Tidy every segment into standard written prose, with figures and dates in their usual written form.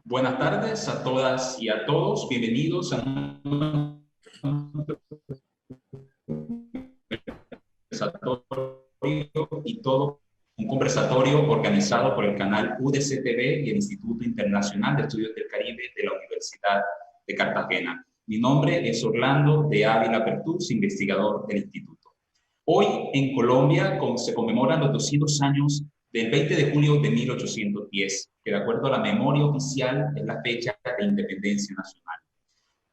Buenas tardes a todas y a todos. Bienvenidos a un conversatorio y todo un conversatorio organizado por el canal UDCTV y el Instituto Internacional de Estudios del Caribe de la Universidad de Cartagena. Mi nombre es Orlando de Ávila Pertús, investigador del instituto. Hoy en Colombia se conmemoran los 200 años del 20 de julio de 1810, que de acuerdo a la memoria oficial es la fecha de independencia nacional.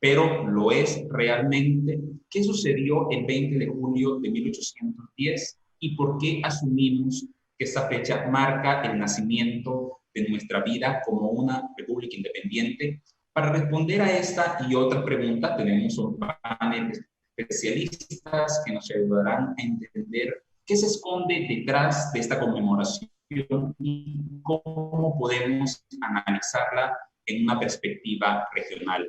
Pero ¿lo es realmente? ¿Qué sucedió el 20 de julio de 1810 y por qué asumimos que esta fecha marca el nacimiento de nuestra vida como una república independiente? Para responder a esta y otras preguntas tenemos un panel de especialistas que nos ayudarán a entender qué se esconde detrás de esta conmemoración y cómo podemos analizarla en una perspectiva regional.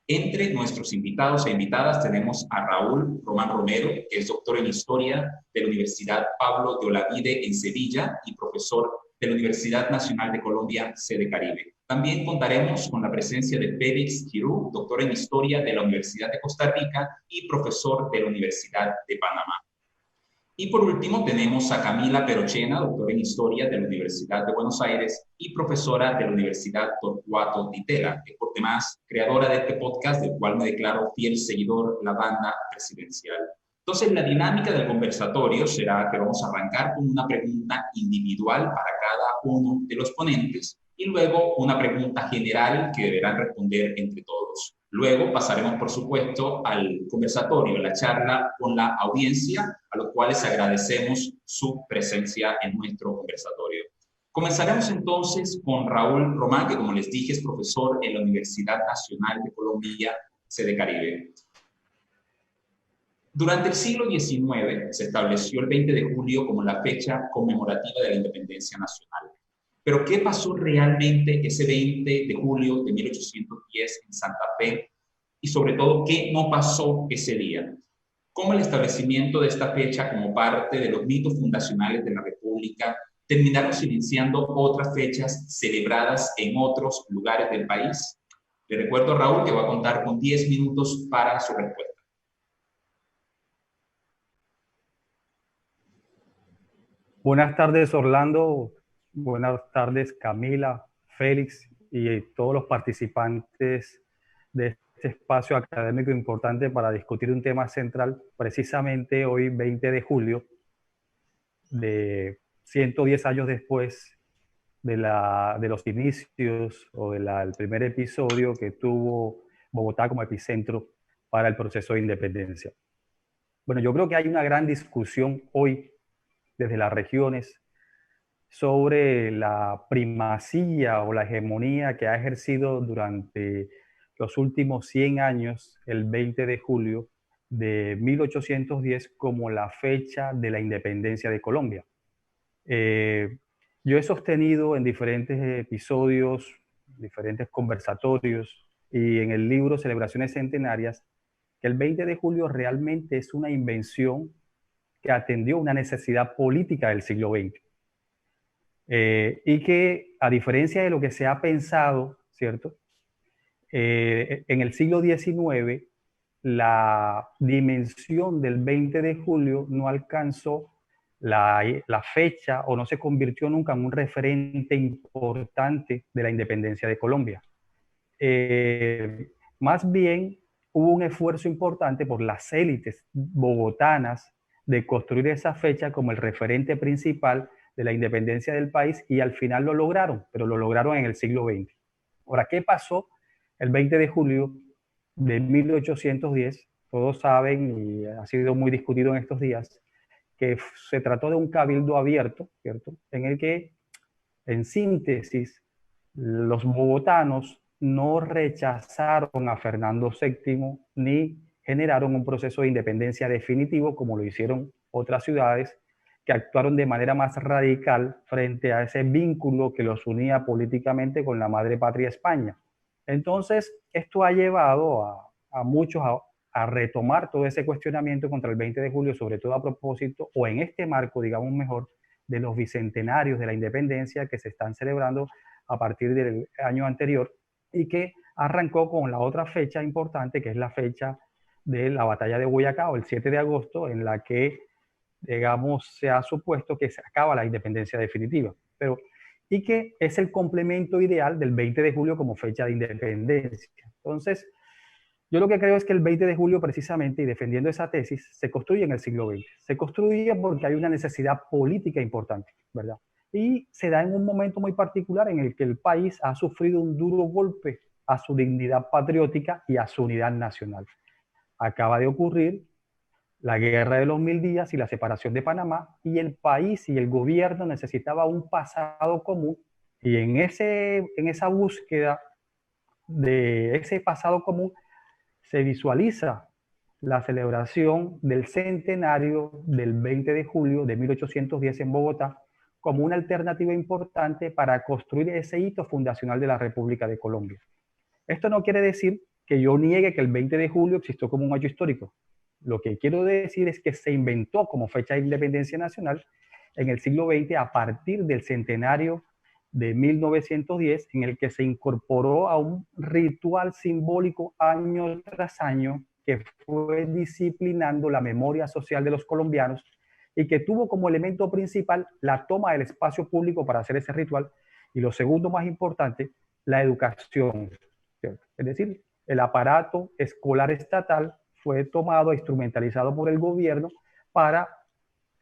Entre nuestros invitados e invitadas tenemos a Raúl Román Romero, que es doctor en Historia de la Universidad Pablo de Olavide en Sevilla y profesor de la Universidad Nacional de Colombia, sede Caribe. También contaremos con la presencia de Félix Girú, doctor en Historia de la Universidad de Costa Rica y profesor de la Universidad de Panamá. Y por último tenemos a Camila Perochena, doctora en Historia de la Universidad de Buenos Aires y profesora de la Universidad Torcuato Di Tella, que por demás creadora de este podcast, del cual me declaro fiel seguidor de la banda presidencial. Entonces, la dinámica del conversatorio será que vamos a arrancar con una pregunta individual para cada uno de los ponentes y luego una pregunta general que deberán responder entre todos. Luego pasaremos, por supuesto, al conversatorio, a la charla con la audiencia, a los cuales agradecemos su presencia en nuestro conversatorio. Comenzaremos entonces con Raúl Román, que como les dije es profesor en la Universidad Nacional de Colombia, sede Caribe. Durante el siglo XIX se estableció el 20 de julio como la fecha conmemorativa de la independencia nacional. Pero ¿qué pasó realmente ese 20 de julio de 1810 en Santa Fe? Y sobre todo, ¿qué no pasó ese día? ¿Cómo el establecimiento de esta fecha como parte de los mitos fundacionales de la República terminaron silenciando otras fechas celebradas en otros lugares del país? Le recuerdo a Raúl que va a contar con 10 minutos para su respuesta. Buenas tardes, Orlando. Buenas tardes, Camila, Félix y todos los participantes de este espacio académico importante para discutir un tema central, precisamente hoy, 20 de julio, de 110 años después de los inicios o del primer episodio que tuvo Bogotá como epicentro para el proceso de independencia. Bueno, yo creo que hay una gran discusión hoy desde las regiones sobre la primacía o la hegemonía que ha ejercido durante los últimos 100 años el 20 de julio de 1810 como la fecha de la independencia de Colombia. Yo he sostenido en diferentes episodios, diferentes conversatorios y en el libro Celebraciones Centenarias que el 20 de julio realmente es una invención que atendió una necesidad política del siglo XX. Y que a diferencia de lo que se ha pensado, ¿cierto? En el siglo XIX, la dimensión del 20 de julio no alcanzó la fecha o no se convirtió nunca en un referente importante de la independencia de Colombia. Más bien hubo un esfuerzo importante por las élites bogotanas de construir esa fecha como el referente principal de la independencia del país y al final lo lograron, pero lo lograron en el siglo XX. Ahora, ¿qué pasó el 20 de julio de 1810? Todos saben, y ha sido muy discutido en estos días, que se trató de un cabildo abierto, ¿cierto? En el que, en síntesis, los bogotanos no rechazaron a Fernando VII ni generaron un proceso de independencia definitivo como lo hicieron otras ciudades que actuaron de manera más radical frente a ese vínculo que los unía políticamente con la madre patria España. Entonces, esto ha llevado a muchos a retomar todo ese cuestionamiento contra el 20 de julio, sobre todo a propósito, o en este marco, digamos mejor, de los bicentenarios de la independencia que se están celebrando a partir del año anterior, y que arrancó con la otra fecha importante, que es la fecha de la batalla de Boyacá, o el 7 de agosto, en la que, digamos, se ha supuesto que se acaba la independencia definitiva. Pero, y que es el complemento ideal del 20 de julio como fecha de independencia. Entonces, yo lo que creo es que el 20 de julio, precisamente, y defendiendo esa tesis, se construye en el siglo XX. Se construye porque hay una necesidad política importante, ¿verdad? Y se da en un momento muy particular en el que el país ha sufrido un duro golpe a su dignidad patriótica y a su unidad nacional. Acaba de ocurrir la guerra de los 1000 días y la separación de Panamá, y el país y el gobierno necesitaba un pasado común, y en esa búsqueda de ese pasado común se visualiza la celebración del centenario del 20 de julio de 1810 en Bogotá como una alternativa importante para construir ese hito fundacional de la República de Colombia. Esto no quiere decir que yo niegue que el 20 de julio existió como un hecho histórico. Lo que quiero decir es que se inventó como fecha de independencia nacional en el siglo XX a partir del centenario de 1910, en el que se incorporó a un ritual simbólico año tras año que fue disciplinando la memoria social de los colombianos y que tuvo como elemento principal la toma del espacio público para hacer ese ritual, y lo segundo más importante, la educación. Es decir, el aparato escolar estatal fue tomado e instrumentalizado por el gobierno para,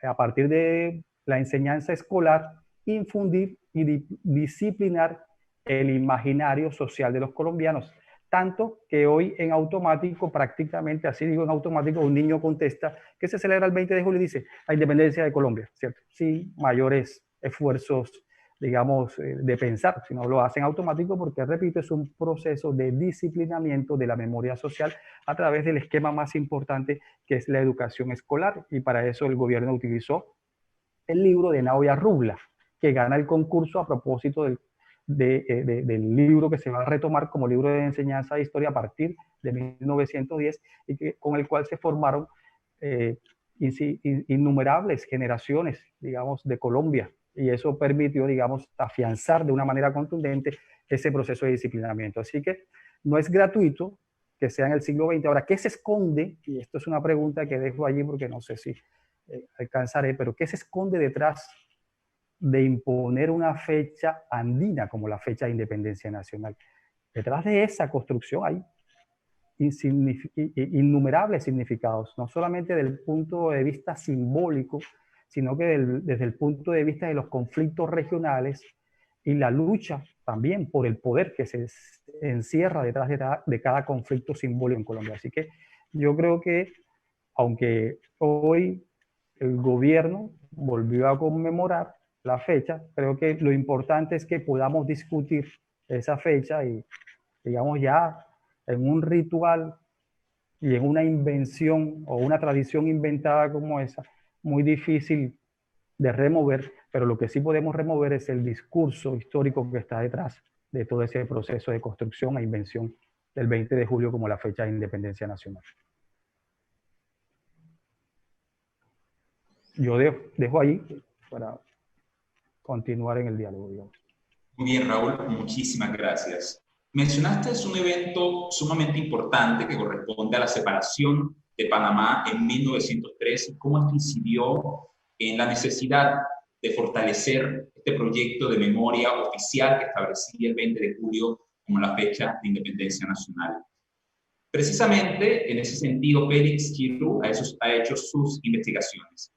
a partir de la enseñanza escolar, infundir y disciplinar el imaginario social de los colombianos. Tanto que hoy en automático, prácticamente así digo en automático, un niño contesta que se celebra el 20 de julio y dice la independencia de Colombia, ¿cierto? Sin mayores esfuerzos, digamos, de pensar, sino lo hacen automático porque, repito, es un proceso de disciplinamiento de la memoria social a través del esquema más importante, que es la educación escolar, y para eso el gobierno utilizó el libro de Naoya Rubla, que gana el concurso a propósito del libro que se va a retomar como libro de enseñanza de historia a partir de 1910, y con el cual se formaron innumerables generaciones, digamos, de Colombia, y eso permitió, digamos, afianzar de una manera contundente ese proceso de disciplinamiento. Así que no es gratuito que sea en el siglo XX. Ahora, ¿qué se esconde? Y esto es una pregunta que dejo allí porque no sé si alcanzaré, pero ¿qué se esconde detrás de imponer una fecha andina como la fecha de independencia nacional? Detrás de esa construcción hay innumerables significados, no solamente desde el punto de vista simbólico, sino que desde el punto de vista de los conflictos regionales y la lucha también por el poder que se encierra detrás de cada conflicto simbólico en Colombia. Así que yo creo que, aunque hoy el gobierno volvió a conmemorar la fecha, creo que lo importante es que podamos discutir esa fecha y, digamos, ya en un ritual y en una invención o una tradición inventada como esa, muy difícil de remover, pero lo que sí podemos remover es el discurso histórico que está detrás de todo ese proceso de construcción e invención del 20 de julio como la fecha de independencia nacional. Yo dejo ahí para continuar en el diálogo, digamos. Muy bien, Raúl, muchísimas gracias. Mencionaste un evento sumamente importante que corresponde a la separación de Panamá en 1903 y cómo esto incidió en la necesidad de fortalecer este proyecto de memoria oficial que establecía el 20 de julio como la fecha de independencia nacional. Precisamente en ese sentido, Félix Kirú ha hecho sus investigaciones.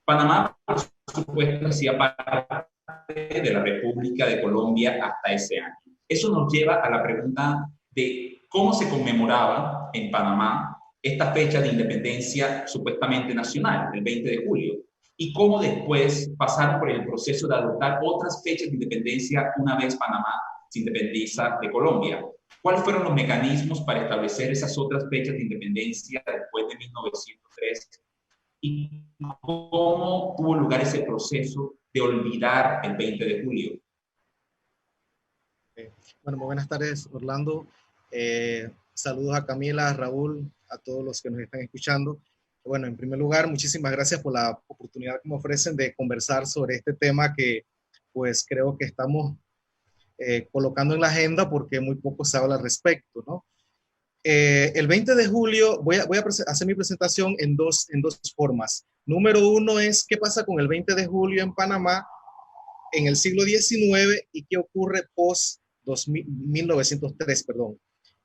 Panamá, por supuesto, hacía parte de la República de Colombia hasta ese año. Eso nos lleva a la pregunta de cómo se conmemoraba en Panamá esta fecha de independencia supuestamente nacional, el 20 de julio, y cómo después pasaron por el proceso de adoptar otras fechas de independencia una vez Panamá se independiza de Colombia. ¿Cuáles fueron los mecanismos para establecer esas otras fechas de independencia después de 1903? ¿Y cómo tuvo lugar ese proceso de olvidar el 20 de julio? Bueno, muy buenas tardes, Orlando. Saludos a Camila, a Raúl, a todos los que nos están escuchando. Bueno, en primer lugar, muchísimas gracias por la oportunidad que me ofrecen de conversar sobre este tema que, pues, creo que estamos colocando en la agenda porque muy poco se habla al respecto, ¿no? El 20 de julio voy a hacer mi presentación en dos formas. Número uno es qué pasa con el 20 de julio en Panamá en el siglo XIX y qué ocurre post 1903, perdón.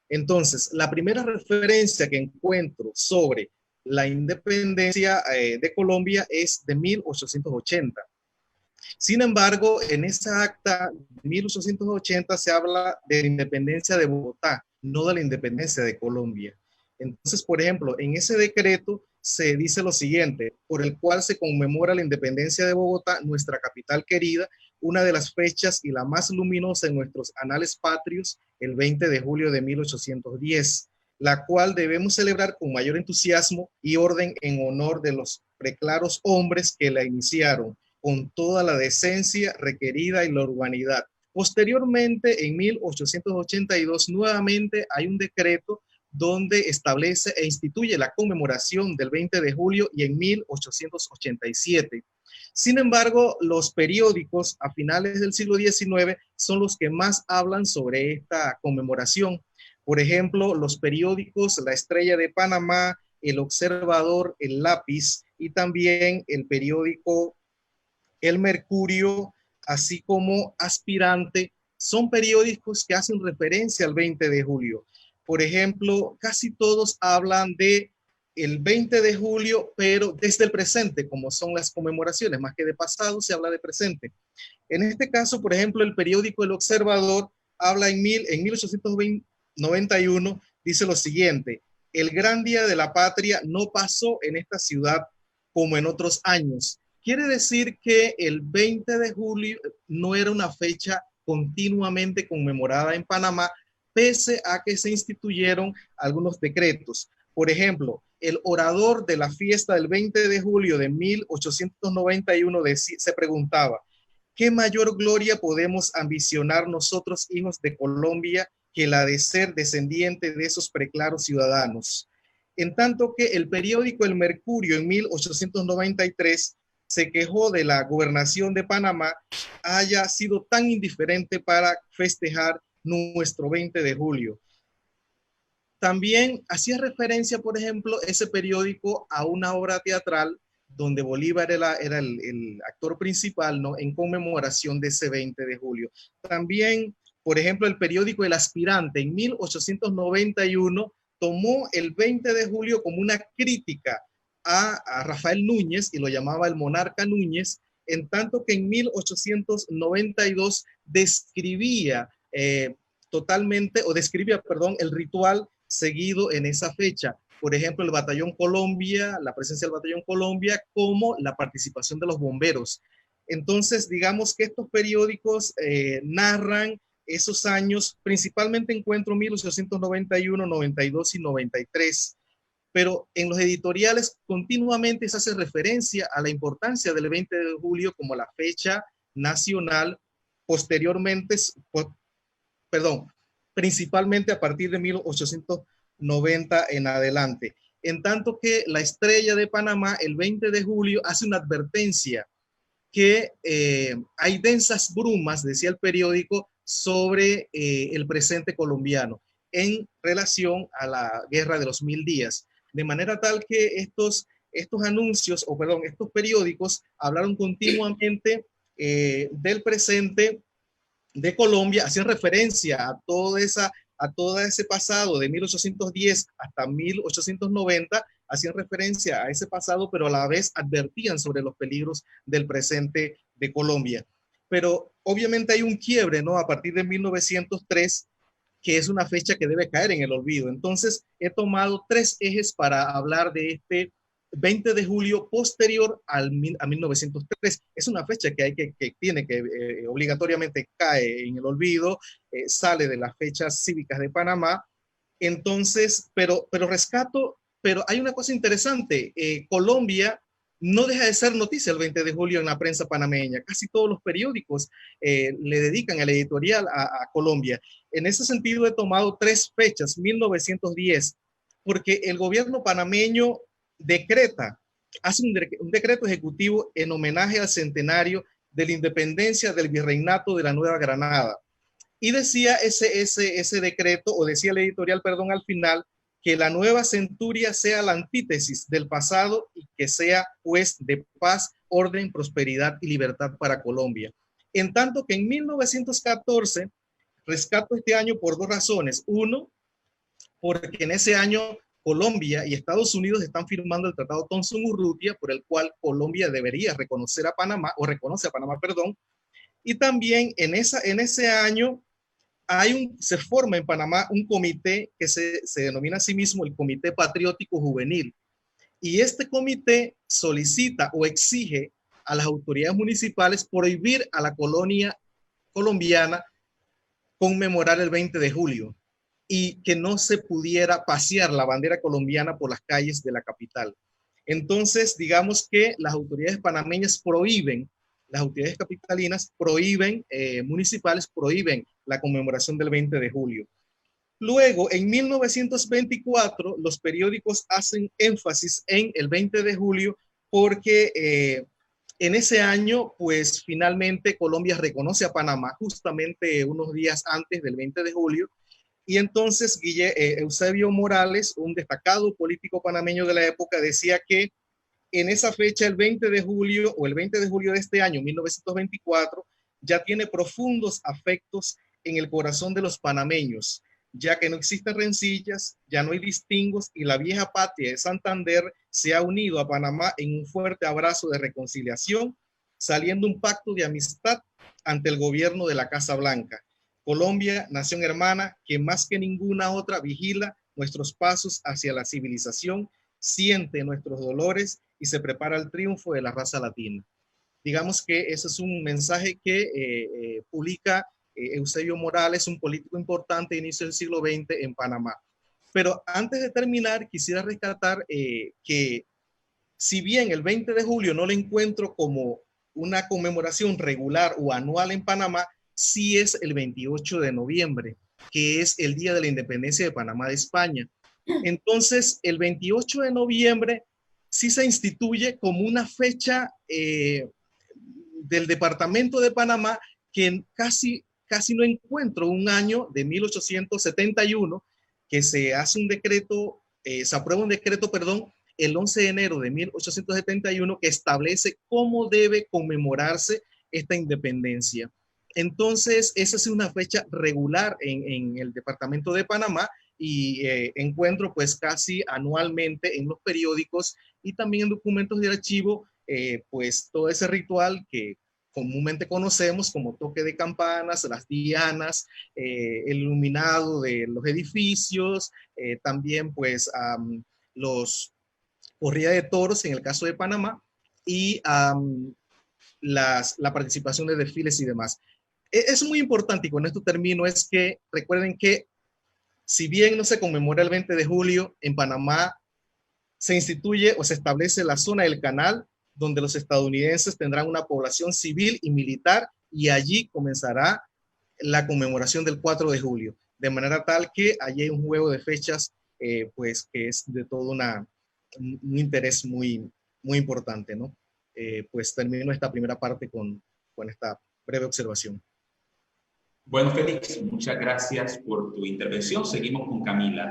Entonces, la primera referencia que encuentro sobre la independencia de Colombia es de 1880. Sin embargo, en esa acta de 1880 se habla de la independencia de Bogotá, no de la independencia de Colombia. Entonces, por ejemplo, en ese decreto se dice lo siguiente, por el cual se conmemora la independencia de Bogotá, nuestra capital querida, una de las fechas y la más luminosa en nuestros anales patrios, el 20 de julio de 1810, la cual debemos celebrar con mayor entusiasmo y orden en honor de los preclaros hombres que la iniciaron, con toda la decencia requerida y la urbanidad. Posteriormente, en 1882, nuevamente hay un decreto donde establece e instituye la conmemoración del 20 de julio y en 1887. Sin embargo, los periódicos a finales del siglo XIX son los que más hablan sobre esta conmemoración. Por ejemplo, los periódicos La Estrella de Panamá, El Observador, El Lápiz y también el periódico El Mercurio, así como Aspirante, son periódicos que hacen referencia al 20 de julio. Por ejemplo, casi todos hablan de el 20 de julio, pero desde el presente, como son las conmemoraciones, más que de pasado, se habla de presente. En este caso, por ejemplo, el periódico El Observador habla en 1891, dice lo siguiente: el gran día de la patria no pasó en esta ciudad como en otros años. Quiere decir que el 20 de julio no era una fecha continuamente conmemorada en Panamá, pese a que se instituyeron algunos decretos. Por ejemplo, el orador de la fiesta del 20 de julio de 1891 se preguntaba: ¿qué mayor gloria podemos ambicionar nosotros, hijos de Colombia, que la de ser descendiente de esos preclaros ciudadanos? En tanto que el periódico El Mercurio en 1893 se quejó de la gobernación de Panamá haya sido tan indiferente para festejar nuestro 20 de julio. También hacía referencia, por ejemplo, ese periódico a una obra teatral donde Bolívar era el actor principal, ¿no?, en conmemoración de ese 20 de julio. También, por ejemplo, el periódico El Aspirante en 1891 tomó el 20 de julio como una crítica a Rafael Núñez y lo llamaba el monarca Núñez, en tanto que en 1892 describía el ritual seguido en esa fecha. Por ejemplo, el Batallón Colombia, la presencia del Batallón Colombia, como la participación de los bomberos. Entonces, digamos que estos periódicos narran esos años, principalmente encuentro 1891, 92 y 93. Pero en los editoriales continuamente se hace referencia a la importancia del 20 de julio como la fecha nacional, principalmente a partir de 1890 en adelante. En tanto que La Estrella de Panamá, el 20 de julio, hace una advertencia que hay densas brumas, decía el periódico, sobre el presente colombiano en relación a la Guerra de los 1000 días. De manera tal que estos periódicos hablaron continuamente del presente de Colombia, hacían referencia a todo ese pasado de 1810 hasta 1890, hacían referencia a ese pasado, pero a la vez advertían sobre los peligros del presente de Colombia. Pero obviamente hay un quiebre, ¿no?, a partir de 1903, que es una fecha que debe caer en el olvido. Entonces, he tomado 3 ejes para hablar de este 20 de julio posterior a 1903. Es una fecha que tiene que obligatoriamente cae en el olvido, sale de las fechas cívicas de Panamá. Entonces, pero hay una cosa interesante. Colombia no deja de ser noticia el 20 de julio en la prensa panameña. Casi todos los periódicos le dedican el editorial a Colombia. En ese sentido, he tomado 3 fechas, 1910, porque el gobierno panameño hace un decreto ejecutivo en homenaje al centenario de la independencia del virreinato de la Nueva Granada. Y decía ese decreto, o decía el editorial, perdón, al final, que la nueva centuria sea la antítesis del pasado y que sea, pues, de paz, orden, prosperidad y libertad para Colombia. En tanto que en 1914, rescato este año por dos razones. Uno, porque en ese año Colombia y Estados Unidos están firmando el Tratado Thomson-Urrutia, por el cual Colombia debería reconocer a Panamá, o reconoce a Panamá, perdón. Y también en ese año se forma en Panamá un comité que se denomina a sí mismo el Comité Patriótico Juvenil. Y este comité solicita o exige a las autoridades municipales prohibir a la colonia colombiana conmemorar el 20 de julio y que no se pudiera pasear la bandera colombiana por las calles de la capital. Entonces, digamos que las autoridades panameñas prohíben, las autoridades capitalinas prohíben, municipales prohíben la conmemoración del 20 de julio. Luego, en 1924, los periódicos hacen énfasis en el 20 de julio porque en ese año, pues finalmente Colombia reconoce a Panamá justamente unos días antes del 20 de julio. Y entonces Eusebio Morales, un destacado político panameño de la época, decía que en esa fecha, el 20 de julio o el 20 de julio de este año, 1924, ya tiene profundos afectos en el corazón de los panameños, ya que no existen rencillas, ya no hay distingos y la vieja patria de Santander se ha unido a Panamá en un fuerte abrazo de reconciliación, saliendo un pacto de amistad ante el gobierno de la Casa Blanca. Colombia, nación hermana, que más que ninguna otra vigila nuestros pasos hacia la civilización, siente nuestros dolores y se prepara el triunfo de la raza latina. Digamos que ese es un mensaje que publica Eusebio Morales, un político importante de inicio del siglo XX en Panamá. Pero antes de terminar, quisiera rescatar que si bien el 20 de julio no lo encuentro como una conmemoración regular o anual en Panamá, sí es el 28 de noviembre, que es el Día de la Independencia de Panamá de España. Entonces, el 28 de noviembre sí se instituye como una fecha del Departamento de Panamá que casi no encuentro un año de 1871 que se hace un decreto, se aprueba un decreto, perdón, el 11 de enero de 1871 que establece cómo debe conmemorarse esta independencia. Entonces, esa es una fecha regular en el Departamento de Panamá y encuentro pues casi anualmente en los periódicos y también en documentos de archivo pues todo ese ritual que comúnmente conocemos como toque de campanas, las dianas, el iluminado de los edificios, también pues los corrida de toros en el caso de Panamá y la participación de desfiles y demás. Es muy importante y con esto termino, es que recuerden que si bien no se conmemora el 20 de julio, en Panamá se instituye o se establece la zona del canal donde los estadounidenses tendrán una población civil y militar y allí comenzará la conmemoración del 4 de julio, de manera tal que allí hay un juego de fechas pues que es de todo un interés muy importante, ¿no? Pues termino esta primera parte con esta breve observación. Bueno, Félix, muchas gracias por tu intervención. Seguimos con Camila.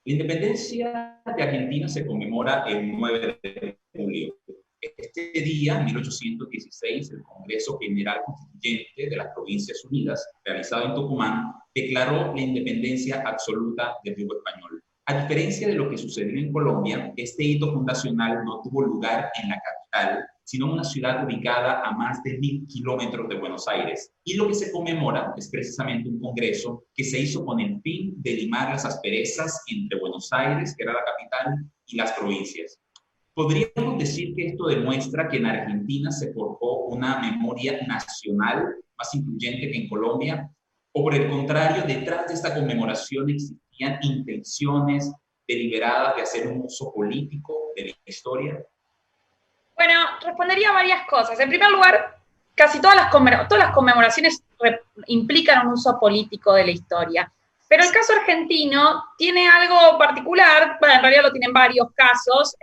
La independencia de Argentina se conmemora el 9 de julio. Este día, en 1816, el Congreso General Constituyente de las Provincias Unidas, realizado en Tucumán, declaró la independencia absoluta del Yugo español. A diferencia de lo que sucedió en Colombia, este hito fundacional no tuvo lugar en la capital, sino en una ciudad ubicada a más de 1000 kilómetros de Buenos Aires. Y lo que se conmemora es precisamente un congreso que se hizo con el fin de limar las asperezas entre Buenos Aires, que era la capital, y las provincias. ¿Podríamos decir que esto demuestra que en Argentina se forjó una memoria nacional más influyente que en Colombia? ¿O por el contrario, detrás de esta conmemoración existían intenciones deliberadas de hacer un uso político de la historia? Bueno, respondería a varias cosas. En primer lugar, casi todas las conmemoraciones implican un uso político de la historia. Pero el caso argentino tiene algo particular, bueno, en realidad lo tienen varios casos,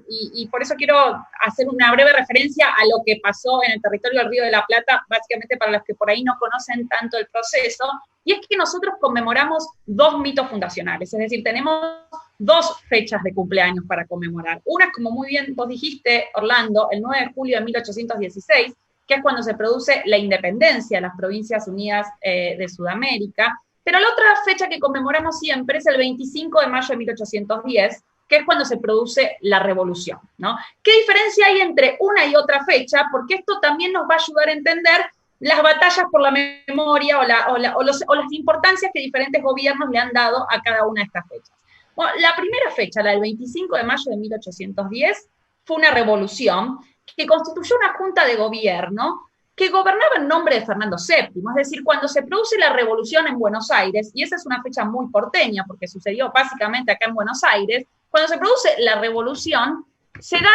y por eso quiero hacer una breve referencia a lo que pasó en el territorio del Río de la Plata, básicamente para los que por ahí no conocen tanto el proceso, y es que nosotros conmemoramos 2 mitos fundacionales, es decir, tenemos 2 fechas de cumpleaños para conmemorar. Una es, como muy bien vos dijiste, Orlando, el 9 de julio de 1816, que es cuando se produce la independencia de las Provincias Unidas de Sudamérica. Pero la otra fecha que conmemoramos siempre es el 25 de mayo de 1810, que es cuando se produce la revolución, ¿no? ¿Qué diferencia hay entre una y otra fecha? Porque esto también nos va a ayudar a entender las batallas por la memoria o las importancias que diferentes gobiernos le han dado a cada una de estas fechas. Bueno, la primera fecha, la del 25 de mayo de 1810, fue una revolución que constituyó una junta de gobierno que gobernaba en nombre de Fernando VII, es decir, cuando se produce la revolución en Buenos Aires, y esa es una fecha muy porteña, porque sucedió básicamente acá en Buenos Aires, cuando se produce la revolución, se da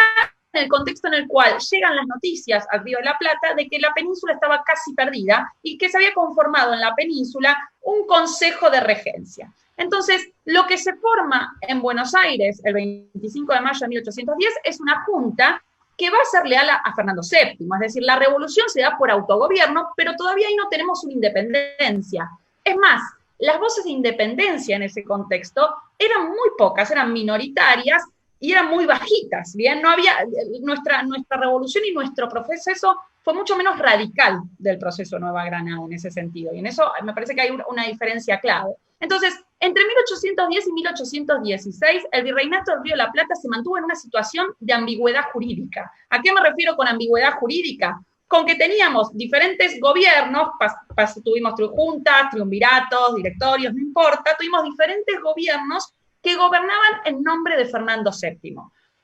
en el contexto en el cual llegan las noticias al Río de la Plata de que la península estaba casi perdida y que se había conformado en la península un consejo de regencia. Entonces, lo que se forma en Buenos Aires el 25 de mayo de 1810 es una junta que va a ser leal a Fernando VII, es decir, la revolución se da por autogobierno, pero todavía ahí no tenemos una independencia. Es más, las voces de independencia en ese contexto eran muy pocas, eran minoritarias y eran muy bajitas, ¿bien? No había, nuestra revolución y nuestro proceso fue mucho menos radical del proceso Nueva Granada en ese sentido, y en eso me parece que hay una diferencia clave. Entonces, entre 1810 y 1816, el virreinato del Río de la Plata se mantuvo en una situación de ambigüedad jurídica. ¿A qué me refiero con ambigüedad jurídica? Con que teníamos diferentes gobiernos, tuvimos juntas, triunviratos, directorios, no importa, tuvimos diferentes gobiernos que gobernaban en nombre de Fernando VII.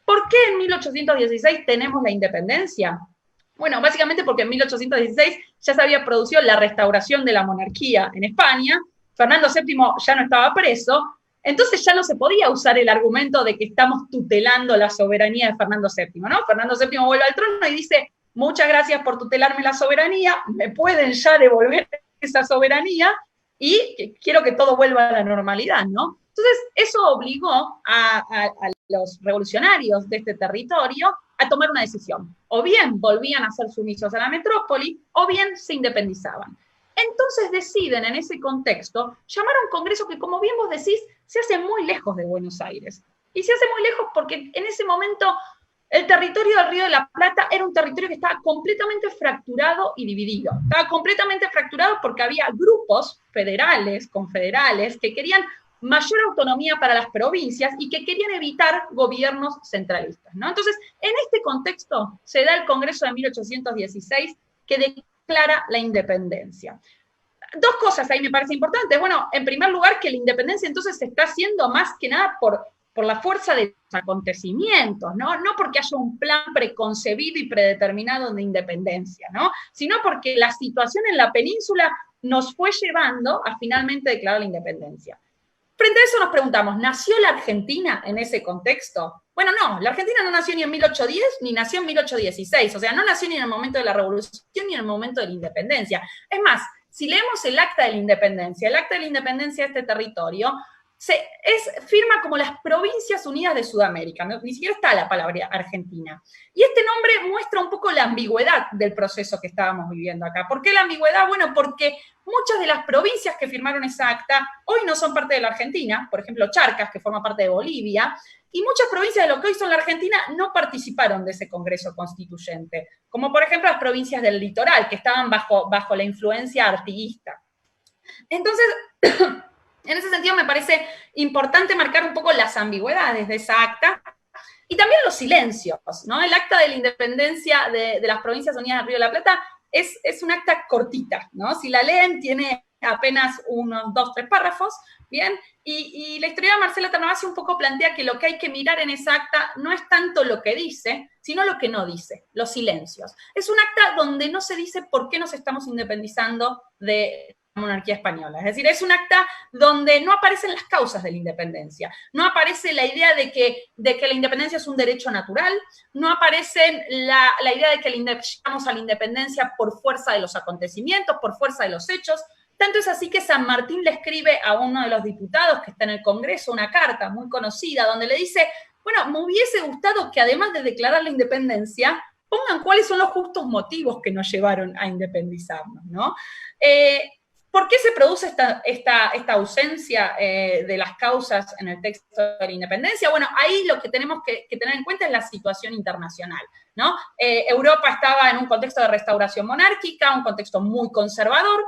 ¿Por qué en 1816 tenemos la independencia? Bueno, básicamente porque en 1816 ya se había producido la restauración de la monarquía en España, Fernando VII ya no estaba preso, entonces ya no se podía usar el argumento de que estamos tutelando la soberanía de Fernando VII, ¿no? Fernando VII vuelve al trono y dice, muchas gracias por tutelarme la soberanía, me pueden ya devolver esa soberanía y quiero que todo vuelva a la normalidad, ¿no? Entonces, eso obligó a los revolucionarios de este territorio a tomar una decisión. O bien volvían a ser sumisos a la metrópoli, o bien se independizaban. Entonces deciden en ese contexto llamar a un congreso que, como bien vos decís, se hace muy lejos de Buenos Aires. Y se hace muy lejos porque en ese momento el territorio del Río de la Plata era un territorio que estaba completamente fracturado y dividido. Estaba completamente fracturado porque había grupos federales, confederales, que querían mayor autonomía para las provincias y que querían evitar gobiernos centralistas, ¿no? Entonces, en este contexto se da el Congreso de 1816 que declara la independencia. 2 cosas ahí me parece importantes. Bueno, en primer lugar, que la independencia entonces se está haciendo más que nada por la fuerza de los acontecimientos, ¿no? No porque haya un plan preconcebido y predeterminado de independencia, ¿no? Sino porque la situación en la península nos fue llevando a finalmente declarar la independencia. Frente a eso nos preguntamos, ¿nació la Argentina en ese contexto? Bueno, no, la Argentina no nació ni en 1810 ni nació en 1816, o sea, no nació ni en el momento de la revolución ni en el momento de la independencia. Es más, si leemos el Acta de la Independencia de este territorio, firma como las Provincias Unidas de Sudamérica, ¿no? Ni siquiera está la palabra Argentina. Y este nombre muestra un poco la ambigüedad del proceso que estábamos viviendo acá. ¿Por qué la ambigüedad? Bueno, porque muchas de las provincias que firmaron esa acta hoy no son parte de la Argentina, por ejemplo Charcas, que forma parte de Bolivia, y muchas provincias de lo que hoy son la Argentina no participaron de ese Congreso Constituyente, como por ejemplo las provincias del litoral, que estaban bajo la influencia artiguista. Entonces, en ese sentido me parece importante marcar un poco las ambigüedades de esa acta y también los silencios, ¿no? El Acta de la Independencia de las Provincias Unidas del Río de la Plata es un acta cortita, ¿no? Si la leen tiene apenas unos 2, 3 párrafos, ¿bien? Y la historiadora Marcela Ternavasi un poco plantea que lo que hay que mirar en esa acta no es tanto lo que dice, sino lo que no dice, los silencios. Es un acta donde no se dice por qué nos estamos independizando de la monarquía española. Es decir, es un acta donde no aparecen las causas de la independencia, no aparece la idea de que la independencia es un derecho natural, no aparece la idea de que llegamos a la independencia por fuerza de los acontecimientos, por fuerza de los hechos. Tanto es así que San Martín le escribe a uno de los diputados que está en el Congreso una carta muy conocida donde le dice, bueno, me hubiese gustado que además de declarar la independencia, pongan cuáles son los justos motivos que nos llevaron a independizarnos, ¿no? ¿Por qué se produce esta ausencia de las causas en el texto de la independencia? Bueno, ahí lo que tenemos que tener en cuenta es la situación internacional, ¿no? Europa estaba en un contexto de restauración monárquica, un contexto muy conservador,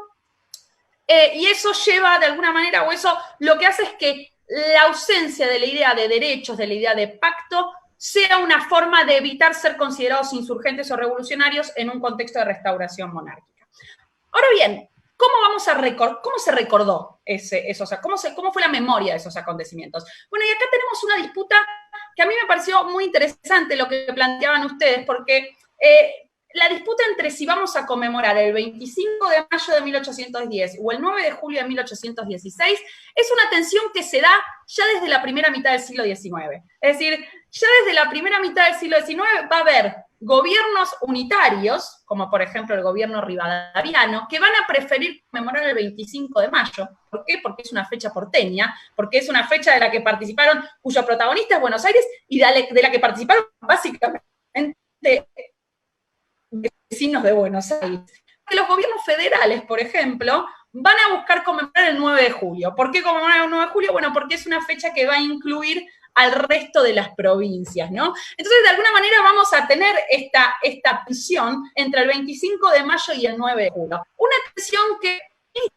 y eso lleva de alguna manera, o eso lo que hace es que la ausencia de la idea de derechos, de la idea de pacto, sea una forma de evitar ser considerados insurgentes o revolucionarios en un contexto de restauración monárquica. Ahora bien, ¿cómo se recordó cómo fue la memoria de esos acontecimientos? Bueno, y acá tenemos una disputa que a mí me pareció muy interesante lo que planteaban ustedes, porque la disputa entre si vamos a conmemorar el 25 de mayo de 1810 o el 9 de julio de 1816 es una tensión que se da ya desde la primera mitad del siglo XIX. Es decir, ya desde la primera mitad del siglo XIX va a haber gobiernos unitarios, como por ejemplo el gobierno rivadaviano, que van a preferir conmemorar el 25 de mayo. ¿Por qué? Porque es una fecha porteña, porque es una fecha de la que participaron, cuyo protagonista es Buenos Aires, y de la que participaron básicamente vecinos de Buenos Aires. Los gobiernos federales, por ejemplo, van a buscar conmemorar el 9 de julio. ¿Por qué conmemorar el 9 de julio? Bueno, porque es una fecha que va a incluir al resto de las provincias, ¿no? Entonces, de alguna manera vamos a tener esta tensión entre el 25 de mayo y el 9 de julio. Una tensión que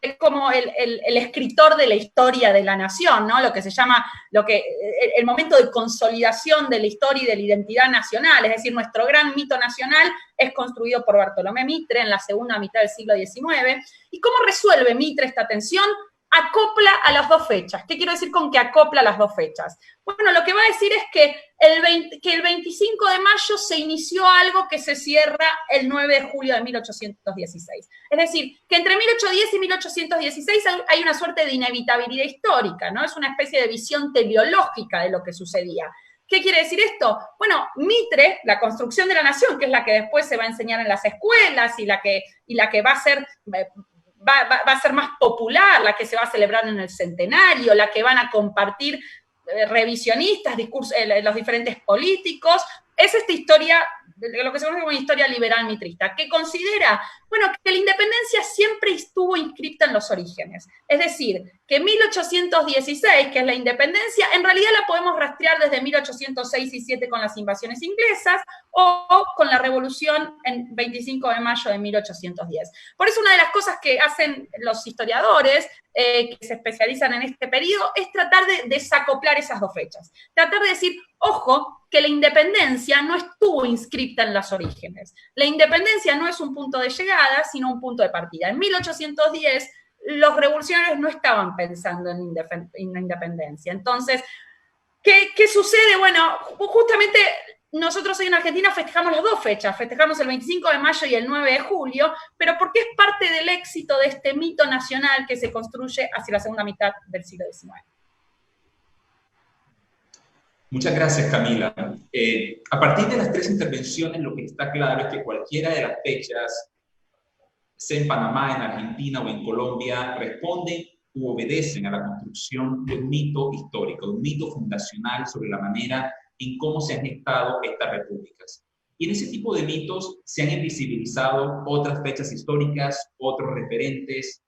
es como el escritor de la historia de la nación, ¿no? Lo que se llama, el momento de consolidación de la historia y de la identidad nacional, es decir, nuestro gran mito nacional es construido por Bartolomé Mitre en la segunda mitad del siglo XIX. ¿Y cómo resuelve Mitre esta tensión? Acopla a las dos fechas. ¿Qué quiero decir con que acopla a las dos fechas? Bueno, lo que va a decir es que el 25 de mayo se inició algo que se cierra el 9 de julio de 1816. Es decir, que entre 1810 y 1816 hay una suerte de inevitabilidad histórica, ¿no? Es una especie de visión teleológica de lo que sucedía. ¿Qué quiere decir esto? Bueno, Mitre, la construcción de la nación, que es la que después se va a enseñar en las escuelas y la que va a ser... Va a ser más popular, la que se va a celebrar en el centenario, la que van a compartir revisionistas, los diferentes políticos. Es esta historia, lo que se conoce como historia liberal mitrista, que considera, bueno, que la independencia siempre estuvo inscripta en los orígenes. Es decir, que 1816, que es la independencia, en realidad la podemos rastrear desde 1806 y 7 con las invasiones inglesas o con la revolución en 25 de mayo de 1810. Por eso una de las cosas que hacen los historiadores que se especializan en este periodo es tratar de desacoplar esas dos fechas. Tratar de decir, ojo, que la independencia no estuvo inscripta en los orígenes. La independencia no es un punto de llegada, sino un punto de partida. En 1810, los revolucionarios no estaban pensando en la independencia. Entonces, ¿qué sucede? Bueno, justamente nosotros hoy en Argentina festejamos las dos fechas, festejamos el 25 de mayo y el 9 de julio, pero porque es parte del éxito de este mito nacional que se construye hacia la segunda mitad del siglo XIX. Muchas gracias, Camila. A partir de las tres intervenciones, lo que está claro es que cualquiera de las fechas, sea en Panamá, en Argentina o en Colombia, responden u obedecen a la construcción de un mito histórico, de un mito fundacional sobre la manera en cómo se han gestado estas repúblicas. Y en ese tipo de mitos se han invisibilizado otras fechas históricas, otros referentes,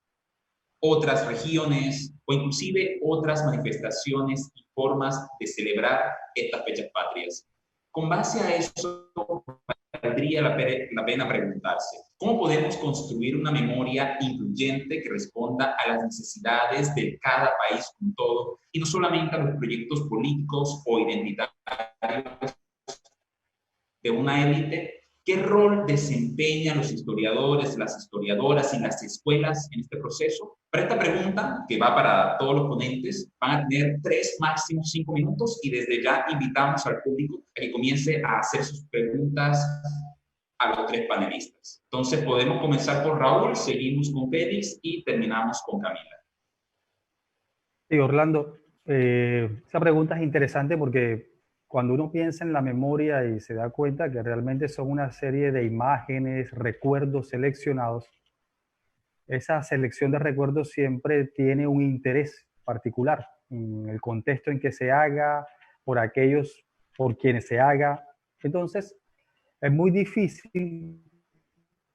otras regiones o inclusive otras manifestaciones y formas de celebrar estas fechas patrias. Con base a eso, valdría la pena preguntarse, ¿cómo podemos construir una memoria incluyente que responda a las necesidades de cada país con todo y no solamente a los proyectos políticos o identitarios de una élite? ¿Qué rol desempeñan los historiadores, las historiadoras y las escuelas en este proceso? Para esta pregunta, que va para todos los ponentes, van a tener 3, máximo 5 minutos y desde ya invitamos al público a que comience a hacer sus preguntas a los 3 panelistas. Entonces podemos comenzar por Raúl, seguimos con Félix y terminamos con Camila. Sí, Orlando, esa pregunta es interesante porque cuando uno piensa en la memoria y se da cuenta que realmente son una serie de imágenes, recuerdos seleccionados, esa selección de recuerdos siempre tiene un interés particular en el contexto en que se haga, por aquellos por quienes se haga. Entonces, es muy difícil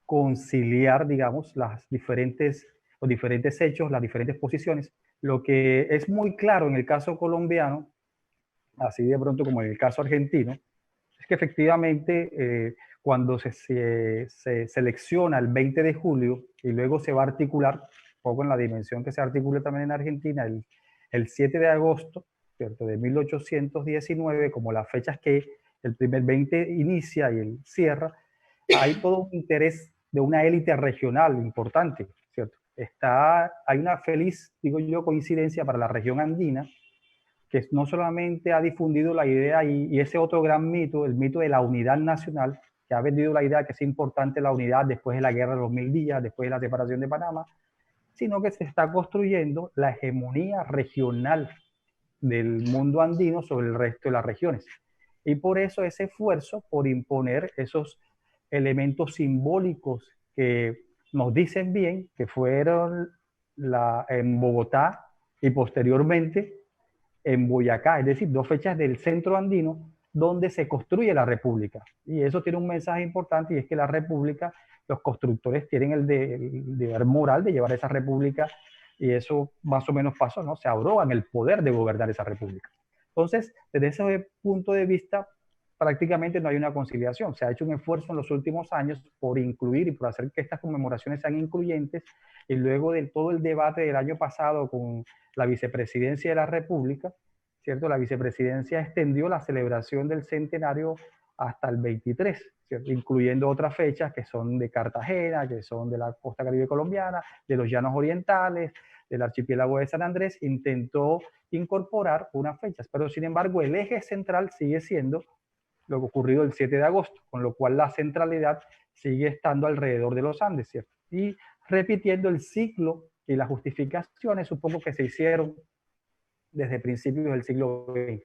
conciliar, digamos, los diferentes hechos, las diferentes posiciones. Lo que es muy claro en el caso colombiano, así de pronto como en el caso argentino, es que efectivamente cuando se selecciona el 20 de julio y luego se va a articular, un poco en la dimensión que se articula también en Argentina, el 7 de agosto, ¿cierto?, de 1819, como las fechas que el primer 20 inicia y el cierra, hay todo un interés de una élite regional importante, ¿cierto? Hay una feliz, digo yo, coincidencia para la región andina, que no solamente ha difundido la idea y ese otro gran mito, el mito de la unidad nacional, que ha vendido la idea que es importante la unidad después de la guerra de los 1000 días, después de la separación de Panamá, sino que se está construyendo la hegemonía regional del mundo andino sobre el resto de las regiones. Y por eso ese esfuerzo por imponer esos elementos simbólicos que nos dicen bien que fueron en Bogotá y posteriormente en Boyacá, es decir, 2 fechas del centro andino donde se construye la república. Y eso tiene un mensaje importante, y es que la república, los constructores tienen el deber moral de llevar esa república, y eso más o menos pasó, ¿no? Se arrogan el poder de gobernar esa república. Entonces, desde ese punto de vista, prácticamente no hay una conciliación. Se ha hecho un esfuerzo en los últimos años por incluir y por hacer que estas conmemoraciones sean incluyentes, y luego de todo el debate del año pasado con la vicepresidencia de la República, ¿cierto? La vicepresidencia extendió la celebración del centenario hasta el 23, ¿cierto?, incluyendo otras fechas que son de Cartagena, que son de la costa caribe colombiana, de los llanos orientales, del archipiélago de San Andrés. Intentó incorporar unas fechas, pero sin embargo el eje central sigue siendo lo ocurrido el 7 de agosto, con lo cual la centralidad sigue estando alrededor de los Andes, ¿cierto? Y repitiendo el ciclo y las justificaciones un poco que se hicieron desde principios del siglo XX.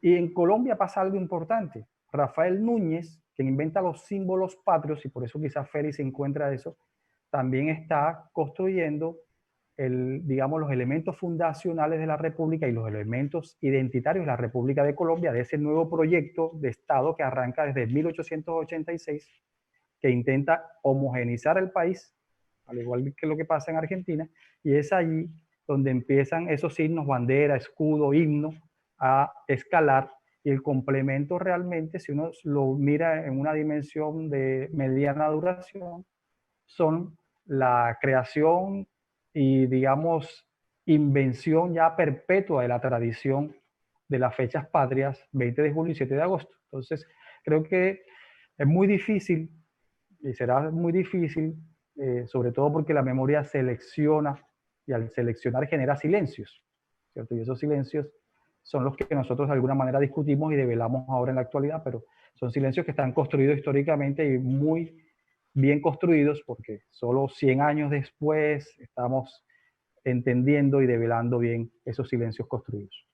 Y en Colombia pasa algo importante. Rafael Núñez, quien inventa los símbolos patrios, y por eso quizás Félix encuentra eso, también está construyendo digamos, los elementos fundacionales de la República y los elementos identitarios de la República de Colombia, de ese nuevo proyecto de Estado que arranca desde 1886, que intenta homogeneizar el país, al igual que lo que pasa en Argentina, y es allí donde empiezan esos signos, bandera, escudo, himno, a escalar, y el complemento realmente, si uno lo mira en una dimensión de mediana duración, son la creación y, digamos, invención ya perpetua de la tradición de las fechas patrias 20 de julio y 7 de agosto. Entonces, creo que es muy difícil, y será muy difícil, sobre todo porque la memoria selecciona, y al seleccionar genera silencios, ¿cierto? Y esos silencios son los que nosotros de alguna manera discutimos y develamos ahora en la actualidad, pero son silencios que están construidos históricamente y muy bien construidos, porque solo 100 años después estamos entendiendo y develando bien esos silencios construidos.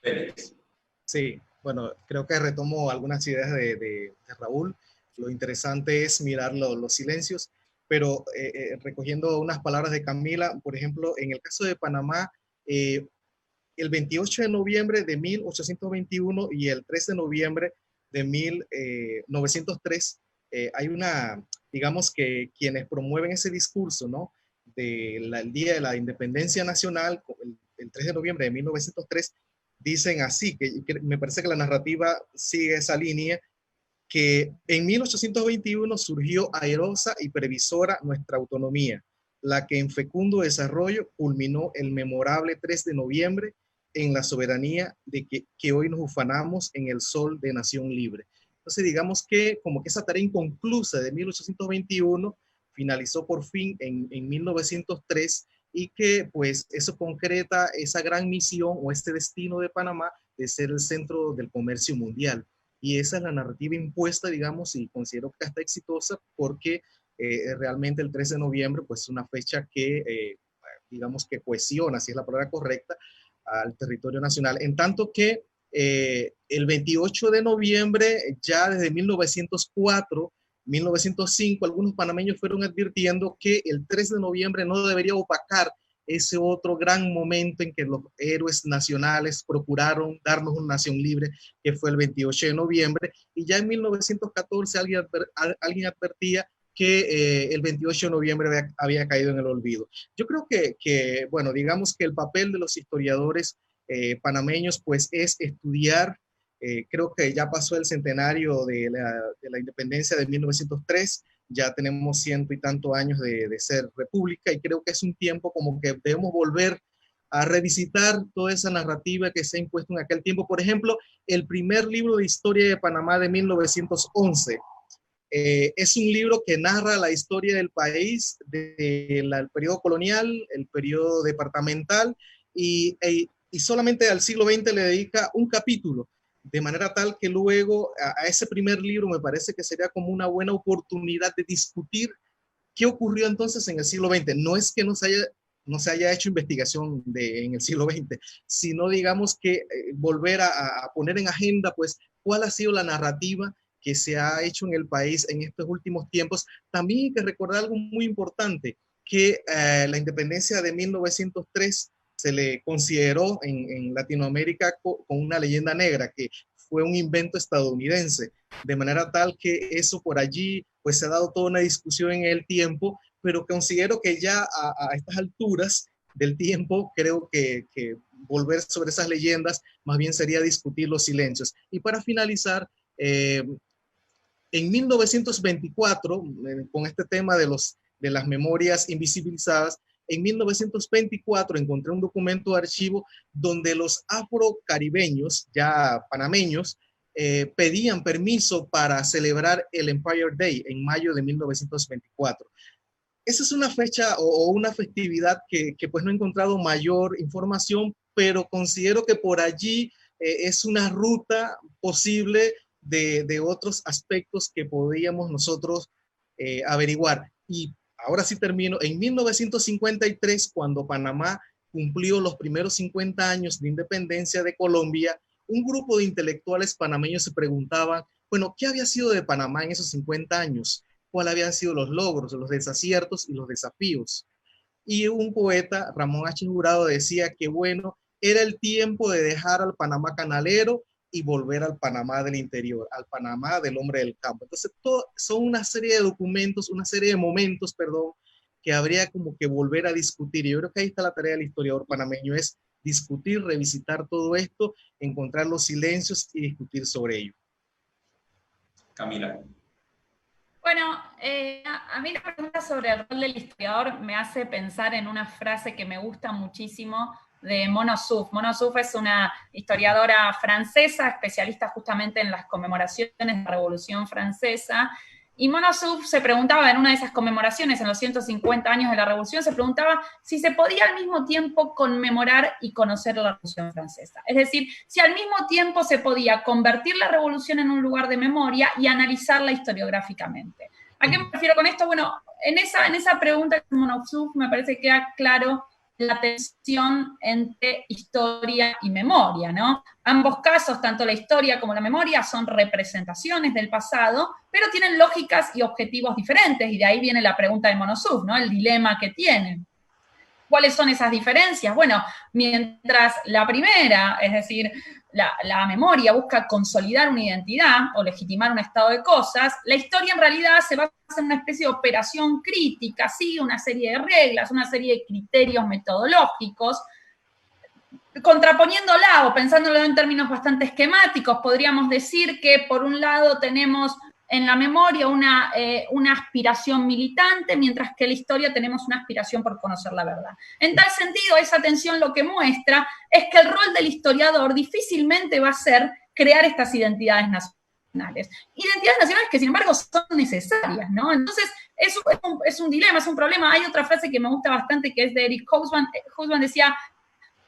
Félix. Sí, bueno, creo que retomo algunas ideas de Raúl. Lo interesante es mirar los silencios, pero recogiendo unas palabras de Camila, por ejemplo, en el caso de Panamá, el 28 de noviembre de 1821 y el 3 de noviembre de 1903, hay digamos que quienes promueven ese discurso, ¿no?, del Día de la Independencia Nacional, el 3 de noviembre de 1903, dicen así, que me parece que la narrativa sigue esa línea, que en 1821 surgió airosa y previsora nuestra autonomía, la que en fecundo desarrollo culminó el memorable 3 de noviembre en la soberanía de que hoy nos ufanamos en el sol de nación libre. Entonces, digamos que como que esa tarea inconclusa de 1821 finalizó por fin en 1903, y que pues eso concreta esa gran misión o este destino de Panamá de ser el centro del comercio mundial. Y esa es la narrativa impuesta, digamos, y considero que está exitosa porque realmente el 3 de noviembre pues es una fecha que, digamos, que cohesiona, si es la palabra correcta, al territorio nacional. En tanto que el 28 de noviembre, ya desde 1904, 1905, algunos panameños fueron advirtiendo que el 3 de noviembre no debería opacar ese otro gran momento en que los héroes nacionales procuraron darnos una nación libre, que fue el 28 de noviembre, y ya en 1914 alguien advertía que el 28 de noviembre había caído en el olvido. Yo creo que, bueno, digamos que el papel de los historiadores panameños pues es estudiar, creo que ya pasó el centenario de la independencia de 1903, ya tenemos 100 y tantos años de ser república, y creo que es un tiempo como que debemos volver a revisitar toda esa narrativa que se ha impuesto en aquel tiempo. Por ejemplo, el primer libro de historia de Panamá de 1911 es un libro que narra la historia del país, del periodo colonial, el periodo departamental, y solamente al siglo XX le dedica un capítulo, de manera tal que luego a ese primer libro me parece que sería como una buena oportunidad de discutir qué ocurrió entonces en el siglo XX. No es que no se haya hecho investigación en el siglo XX, sino digamos que volver a poner en agenda pues cuál ha sido la narrativa que se ha hecho en el país en estos últimos tiempos. También hay que recordar algo muy importante, que la independencia de 1903 se le consideró en Latinoamérica con una leyenda negra, que fue un invento estadounidense, de manera tal que eso por allí pues se ha dado toda una discusión en el tiempo, pero considero que ya a estas alturas del tiempo, creo que volver sobre esas leyendas más bien sería discutir los silencios. Y para finalizar, en 1924, con este tema de las memorias invisibilizadas, en 1924 encontré un documento de archivo donde los afrocaribeños, ya panameños, pedían permiso para celebrar el Empire Day en mayo de 1924. Esa es una fecha o una festividad que pues no he encontrado mayor información, pero considero que por allí es una ruta posible de otros aspectos que podíamos nosotros averiguar. Y ahora sí termino. En 1953, cuando Panamá cumplió los primeros 50 años de independencia de Colombia, un grupo de intelectuales panameños se preguntaban, bueno, ¿qué había sido de Panamá en esos 50 años? ¿Cuáles habían sido los logros, los desaciertos y los desafíos? Y un poeta, Ramón H. Jurado, decía que, bueno, era el tiempo de dejar al Panamá canalero y volver al Panamá del interior, al Panamá del hombre del campo. Entonces, son una serie de documentos, una serie de momentos, perdón, que habría como que volver a discutir. Y yo creo que ahí está la tarea del historiador panameño, es discutir, revisitar todo esto, encontrar los silencios y discutir sobre ello. Camila. Bueno, a mí la pregunta sobre el rol del historiador me hace pensar en una frase que me gusta muchísimo de Mona Souf. Mona Souf es una historiadora francesa, especialista justamente en las conmemoraciones de la Revolución Francesa. Y Mona Souf se preguntaba en una de esas conmemoraciones, en los 150 años de la Revolución, se preguntaba si se podía al mismo tiempo conmemorar y conocer la Revolución Francesa. Es decir, si al mismo tiempo se podía convertir la Revolución en un lugar de memoria y analizarla historiográficamente. ¿A qué me refiero con esto? Bueno, en esa pregunta de Mona Souf me parece que queda claro la tensión entre historia y memoria, ¿no? Ambos casos, tanto la historia como la memoria, son representaciones del pasado, pero tienen lógicas y objetivos diferentes, y de ahí viene la pregunta de Mona Souf, ¿no? El dilema que tienen. ¿Cuáles son esas diferencias? Bueno, mientras la primera, es decir, la memoria busca consolidar una identidad o legitimar un estado de cosas, la historia en realidad se basa en una especie de operación crítica, ¿sí? Una serie de reglas, una serie de criterios metodológicos. Contraponiéndola o pensándolo en términos bastante esquemáticos, podríamos decir que por un lado tenemos en la memoria una aspiración militante, mientras que en la historia tenemos una aspiración por conocer la verdad. En tal sentido, esa tensión lo que muestra es que el rol del historiador difícilmente va a ser crear estas identidades nacionales. Identidades nacionales que, sin embargo, son necesarias, ¿no? Entonces, es un dilema, es un problema. Hay otra frase que me gusta bastante, que es de Eric Hobsbawm. Hobsbawm decía,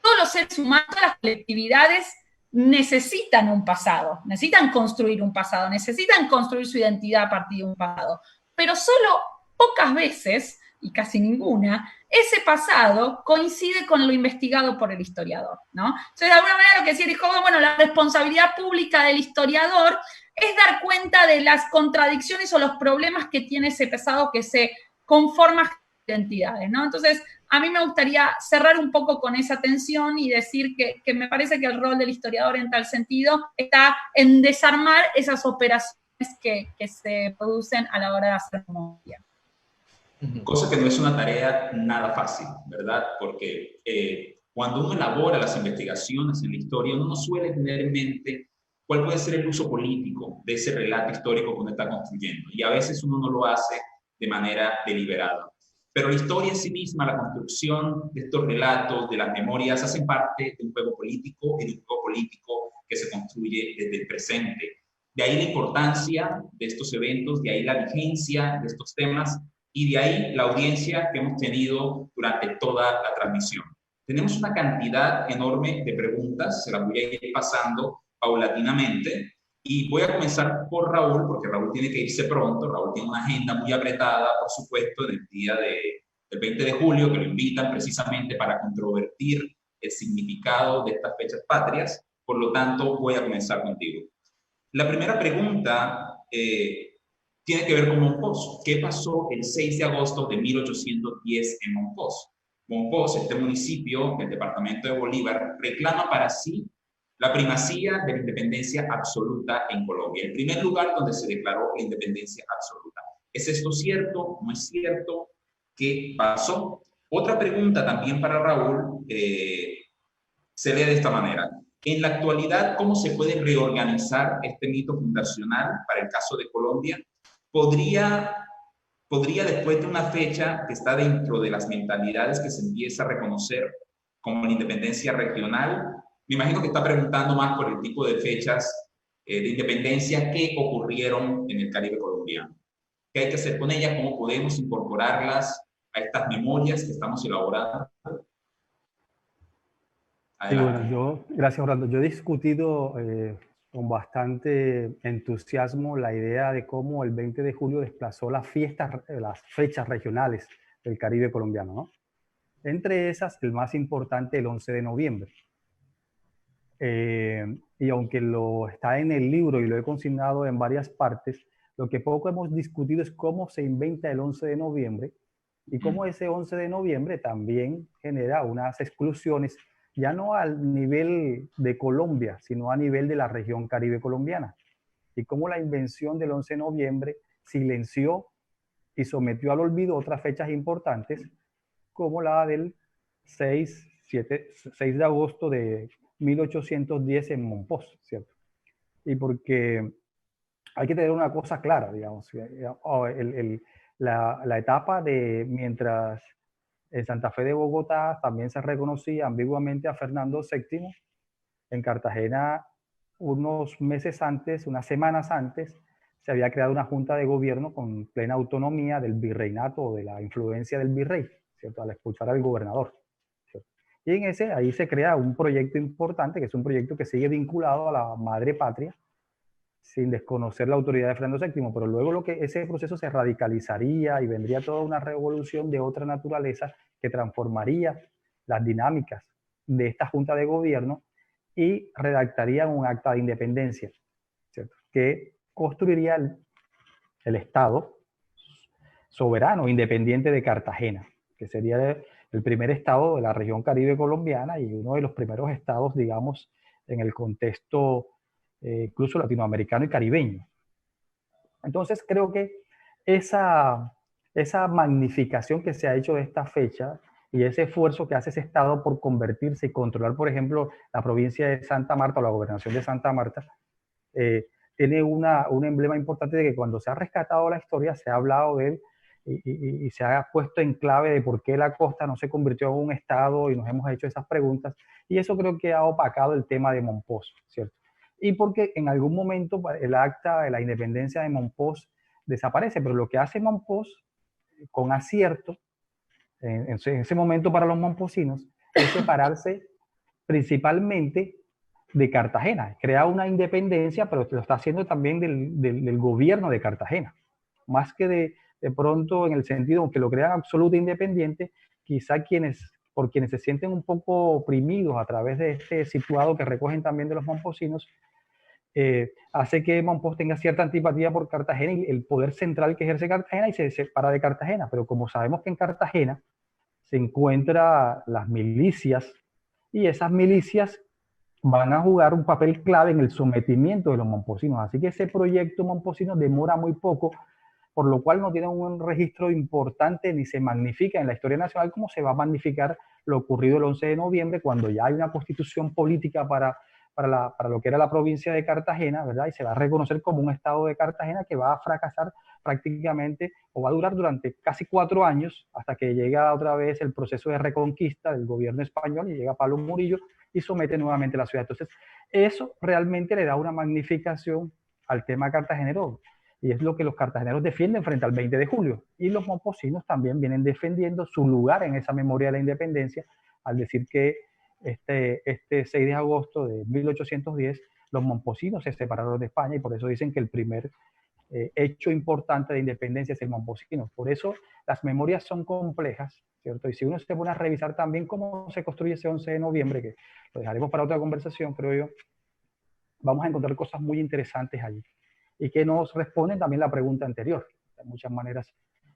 todos los seres humanos, todas las colectividades necesitan un pasado, necesitan construir un pasado, necesitan construir su identidad a partir de un pasado, pero solo pocas veces, y casi ninguna, ese pasado coincide con lo investigado por el historiador, ¿no? Entonces, de alguna manera, lo que decía Eric Hobsbawm, bueno, la responsabilidad pública del historiador es dar cuenta de las contradicciones o los problemas que tiene ese pesado que se conforma identidades, ¿no? Entonces, a mí me gustaría cerrar un poco con esa tensión y decir que me parece que el rol del historiador en tal sentido está en desarmar esas operaciones que se producen a la hora de hacer memoria. Cosa que no es una tarea nada fácil, ¿verdad? Porque cuando uno elabora las investigaciones en la historia, uno no suele tener en mente cuál puede ser el uso político de ese relato histórico que uno está construyendo. Y a veces uno no lo hace de manera deliberada. Pero la historia en sí misma, la construcción de estos relatos, de las memorias, hacen parte de un juego político, y de un juego político que se construye desde el presente. De ahí la importancia de estos eventos, de ahí la vigencia de estos temas, y de ahí la audiencia que hemos tenido durante toda la transmisión. Tenemos una cantidad enorme de preguntas, se las voy a ir pasando paulatinamente, y voy a comenzar por Raúl, porque Raúl tiene que irse pronto. Raúl tiene una agenda muy apretada, por supuesto, en el día del 20 de julio, que lo invitan precisamente para controvertir el significado de estas fechas patrias. Por lo tanto, voy a comenzar contigo. La primera pregunta tiene que ver con Mompox. ¿Qué pasó el 6 de agosto de 1810 en Mompox? Mompox, este municipio del departamento de Bolívar, reclama para sí la primacía de la independencia absoluta en Colombia, el primer lugar donde se declaró la independencia absoluta. ¿Es esto cierto? ¿No es cierto? ¿Qué pasó? Otra pregunta también para Raúl se lee de esta manera. En la actualidad, ¿cómo se puede reorganizar este mito fundacional para el caso de Colombia? ¿Podría después de una fecha que está dentro de las mentalidades que se empieza a reconocer como la independencia regional? Me imagino que está preguntando más por el tipo de fechas de independencia que ocurrieron en el Caribe colombiano. ¿Qué hay que hacer con ellas? ¿Cómo podemos incorporarlas a estas memorias que estamos elaborando? Sí, bueno, gracias, Orlando. Yo he discutido con bastante entusiasmo la idea de cómo el 20 de julio desplazó las fechas regionales del Caribe colombiano, ¿no? Entre esas, el más importante, el 11 de noviembre. Y aunque lo está en el libro y lo he consignado en varias partes, lo que poco hemos discutido es cómo se inventa el 11 de noviembre y cómo ese 11 de noviembre también genera unas exclusiones, ya no al nivel de Colombia, sino a nivel de la región Caribe colombiana. Y cómo la invención del 11 de noviembre silenció y sometió al olvido otras fechas importantes, como la del 6 de agosto de 1810 en Mompox, ¿cierto? Y porque hay que tener una cosa clara, digamos, la etapa de mientras en Santa Fe de Bogotá también se reconocía ambiguamente a Fernando VII, en Cartagena unos meses antes, unas semanas antes, se había creado una junta de gobierno con plena autonomía del virreinato o de la influencia del virrey, ¿cierto? Al expulsar al gobernador. Y ahí se crea un proyecto importante, que es un proyecto que sigue vinculado a la madre patria, sin desconocer la autoridad de Fernando VII, pero luego ese proceso se radicalizaría y vendría toda una revolución de otra naturaleza que transformaría las dinámicas de esta junta de gobierno y redactaría un acta de independencia, ¿cierto? Que construiría el Estado soberano, independiente de Cartagena, que sería el primer estado de la región Caribe colombiana y uno de los primeros estados, digamos, en el contexto incluso latinoamericano y caribeño. Entonces creo que esa magnificación que se ha hecho de esta fecha y ese esfuerzo que hace ese estado por convertirse y controlar, por ejemplo, la provincia de Santa Marta o la gobernación de Santa Marta, tiene un emblema importante de que cuando se ha rescatado la historia se ha hablado de él y se ha puesto en clave de por qué la costa no se convirtió en un estado y nos hemos hecho esas preguntas, y eso creo que ha opacado el tema de Mompox, ¿cierto? Y porque en algún momento el acta de la independencia de Mompox desaparece, pero lo que hace Mompox con acierto en ese momento para los momposinos es separarse principalmente de Cartagena, crea una independencia, pero lo está haciendo también del gobierno de Cartagena, más que de pronto en el sentido que lo crean absoluto independiente, quizá por quienes se sienten un poco oprimidos a través de este situado que recogen también de los momposinos, hace que Monpós tenga cierta antipatía por Cartagena y el poder central que ejerce Cartagena, y se separa de Cartagena. Pero como sabemos que en Cartagena se encuentran las milicias, y esas milicias van a jugar un papel clave en el sometimiento de los momposinos. Así que ese proyecto momposino demora muy poco, por lo cual no tiene un registro importante ni se magnifica en la historia nacional como se va a magnificar lo ocurrido el 11 de noviembre, cuando ya hay una constitución política para lo que era la provincia de Cartagena, ¿verdad? Y se va a reconocer como un estado de Cartagena que va a fracasar prácticamente, o va a durar durante casi 4 años, hasta que llega otra vez el proceso de reconquista del gobierno español y llega Pablo Murillo y somete nuevamente la ciudad. Entonces, eso realmente le da una magnificación al tema cartagenero, y es lo que los cartageneros defienden frente al 20 de julio. Y los momposinos también vienen defendiendo su lugar en esa memoria de la independencia, al decir que este 6 de agosto de 1810 los momposinos se separaron de España, y por eso dicen que el primer hecho importante de independencia es el momposino. Por eso las memorias son complejas, ¿cierto? Y si uno se pone a revisar también cómo se construye ese 11 de noviembre, que lo dejaremos para otra conversación, creo yo, vamos a encontrar cosas muy interesantes allí y que nos responden también la pregunta anterior, de muchas maneras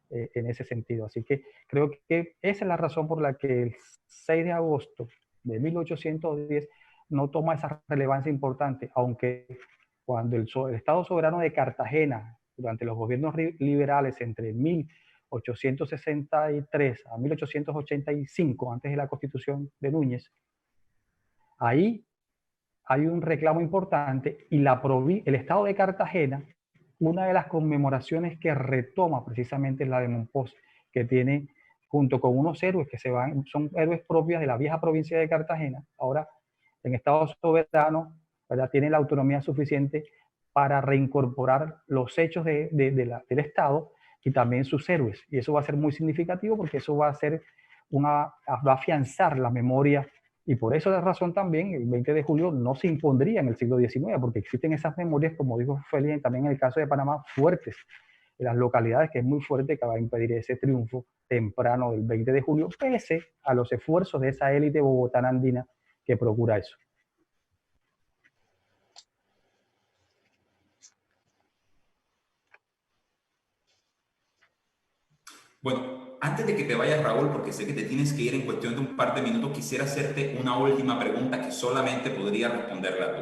en ese sentido. Así que creo que esa es la razón por la que el 6 de agosto de 1810 no toma esa relevancia importante, aunque cuando el Estado soberano de Cartagena, durante los gobiernos liberales entre 1863 a 1885, antes de la Constitución de Núñez, ahí hay un reclamo importante, y el Estado de Cartagena, una de las conmemoraciones que retoma precisamente es la de Monpós, que tiene, junto con unos héroes que son héroes propios de la vieja provincia de Cartagena, ahora en Estado soberano, ¿verdad? Tiene la autonomía suficiente para reincorporar los hechos del Estado y también sus héroes. Y eso va a ser muy significativo, porque eso va a afianzar la memoria. Y por esa razón también el 20 de julio no se impondría en el siglo XIX, porque existen esas memorias, como dijo Félix, también en el caso de Panamá, fuertes en las localidades, que es muy fuerte, que va a impedir ese triunfo temprano del 20 de julio, pese a los esfuerzos de esa élite bogotana andina que procura eso. Bueno, antes de que te vayas, Raúl, porque sé que te tienes que ir en cuestión de un par de minutos, quisiera hacerte una última pregunta que solamente podría responderla tú.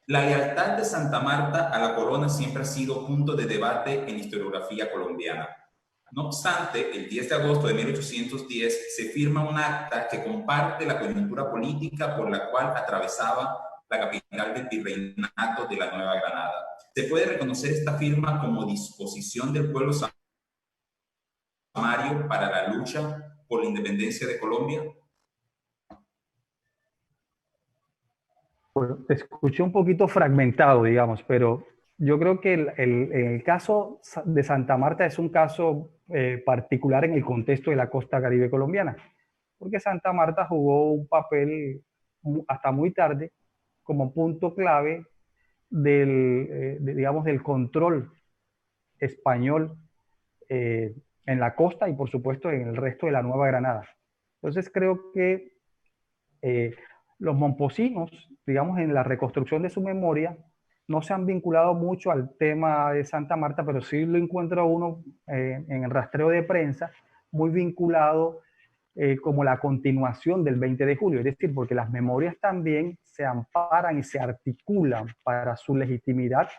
La lealtad de Santa Marta a la corona siempre ha sido punto de debate en la historiografía colombiana. No obstante, el 10 de agosto de 1810 se firma un acta que comparte la coyuntura política por la cual atravesaba la capital del virreinato de la Nueva Granada. ¿Se puede reconocer esta firma como disposición del pueblo samario para la lucha por la independencia de Colombia? Bueno, te escuché un poquito fragmentado, digamos, pero yo creo que el caso de Santa Marta es un caso particular en el contexto de la costa caribe colombiana, porque Santa Marta jugó un papel hasta muy tarde como punto clave digamos, del control español en la costa y, por supuesto, en el resto de la Nueva Granada. Entonces creo que los momposinos, digamos, en la reconstrucción de su memoria, no se han vinculado mucho al tema de Santa Marta, pero sí lo encuentra uno en el rastreo de prensa muy vinculado como la continuación del 20 de julio, es decir, porque las memorias también se amparan y se articulan para su legitimidad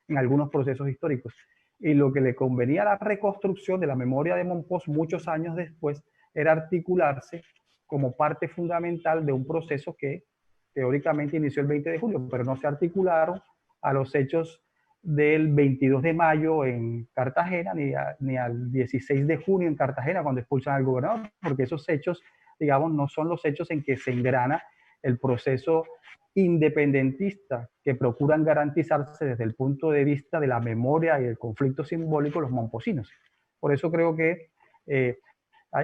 en algunos procesos históricos. Y lo que le convenía a la reconstrucción de la memoria de Monpós muchos años después era articularse como parte fundamental de un proceso que teóricamente inició el 20 de julio, pero no se articularon a los hechos del 22 de mayo en Cartagena, ni al 16 de junio en Cartagena, cuando expulsan al gobernador, porque esos hechos, digamos, no son los hechos en que se engrana el proceso independentista que procuran garantizarse desde el punto de vista de la memoria y el conflicto simbólico los momposinos. Por eso creo que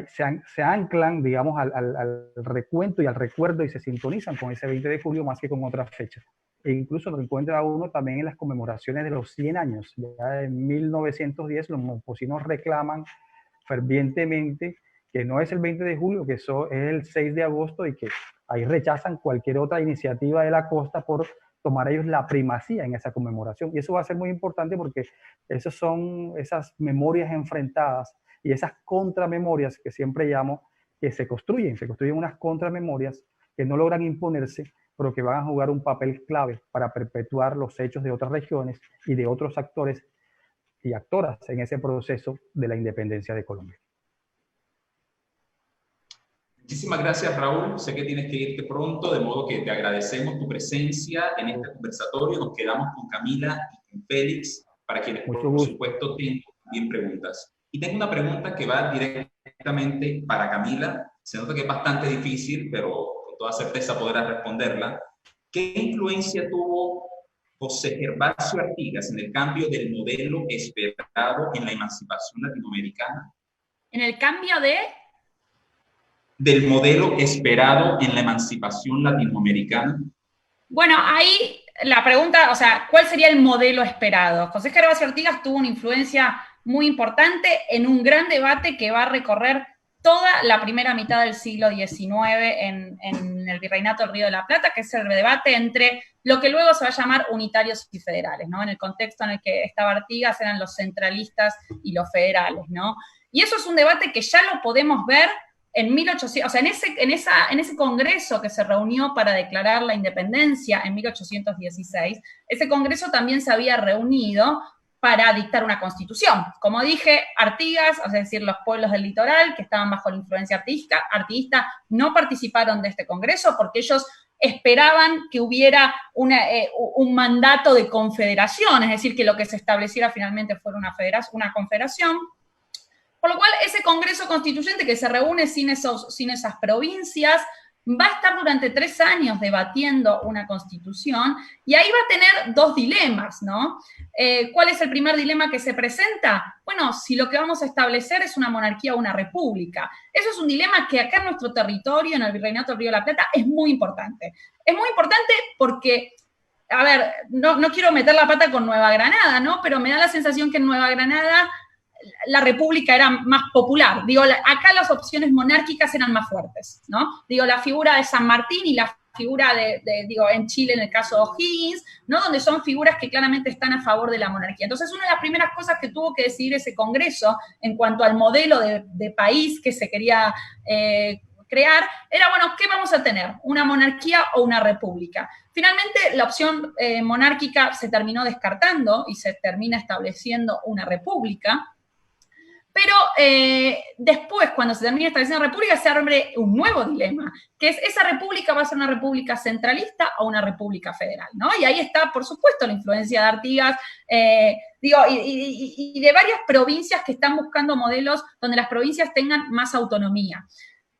se anclan, digamos, al recuento y al recuerdo, y se sintonizan con ese 20 de julio más que con otras fechas. E incluso lo encuentra uno también en las conmemoraciones de los 100 años. Ya en 1910 los momposinos reclaman fervientemente que no es el 20 de julio, que eso es el 6 de agosto, y que ahí rechazan cualquier otra iniciativa de la costa por tomar ellos la primacía en esa conmemoración. Y eso va a ser muy importante porque esas son esas memorias enfrentadas y esas contramemorias que siempre llamo, que se construyen unas contramemorias que no logran imponerse, pero que van a jugar un papel clave para perpetuar los hechos de otras regiones y de otros actores y actoras en ese proceso de la independencia de Colombia. Muchísimas gracias, Raúl. Sé que tienes que irte pronto, de modo que te agradecemos tu presencia en este conversatorio. Nos quedamos con Camila y con Félix, para quienes, por supuesto, tengan también preguntas. Y tengo una pregunta que va directamente para Camila. Se nota que es bastante difícil, pero con toda certeza podrás responderla. ¿Qué influencia tuvo José Gervasio Artigas en el cambio del modelo esperado en la emancipación latinoamericana? ¿En el cambio del modelo esperado en la emancipación latinoamericana? Bueno, ahí la pregunta, o sea, ¿cuál sería el modelo esperado? José Gervasio Artigas tuvo una influencia muy importante en un gran debate que va a recorrer toda la primera mitad del siglo XIX en el Virreinato del Río de la Plata, que es el debate entre lo que luego se va a llamar unitarios y federales, ¿no? En el contexto en el que estaba Artigas eran los centralistas y los federales, ¿no? Y eso es un debate que ya lo podemos ver en 1800, o sea, en ese congreso que se reunió para declarar la independencia en 1816, ese congreso también se había reunido para dictar una constitución. Como dije, Artigas, es decir, los pueblos del litoral que estaban bajo la influencia artiguista no participaron de este congreso porque ellos esperaban que hubiera un mandato de confederación, es decir, que lo que se estableciera finalmente fuera una confederación. Por lo cual, ese Congreso Constituyente que se reúne sin esas provincias va a estar durante 3 años debatiendo una constitución y ahí va a tener 2 dilemas, ¿no? ¿Cuál es el primer dilema que se presenta? Bueno, si lo que vamos a establecer es una monarquía o una república. Eso es un dilema que acá en nuestro territorio, en el Virreinato del Río de la Plata, es muy importante. Es muy importante porque, a ver, no quiero meter la pata con Nueva Granada, ¿no? Pero me da la sensación que en Nueva Granada la república era más popular. Digo, acá las opciones monárquicas eran más fuertes, ¿no? Digo, la figura de San Martín y la figura digo, en Chile en el caso de O'Higgins, ¿no? Donde son figuras que claramente están a favor de la monarquía. Entonces, una de las primeras cosas que tuvo que decidir ese Congreso en cuanto al modelo de país que se quería crear, era, bueno, ¿qué vamos a tener? ¿Una monarquía o una república? Finalmente, la opción monárquica se terminó descartando y se termina estableciendo una república. Pero después, cuando se termina estableciendo la república, se abre un nuevo dilema, que es, ¿esa república va a ser una república centralista o una república federal? ¿No? Y ahí está, por supuesto, la influencia de Artigas, y de varias provincias que están buscando modelos donde las provincias tengan más autonomía.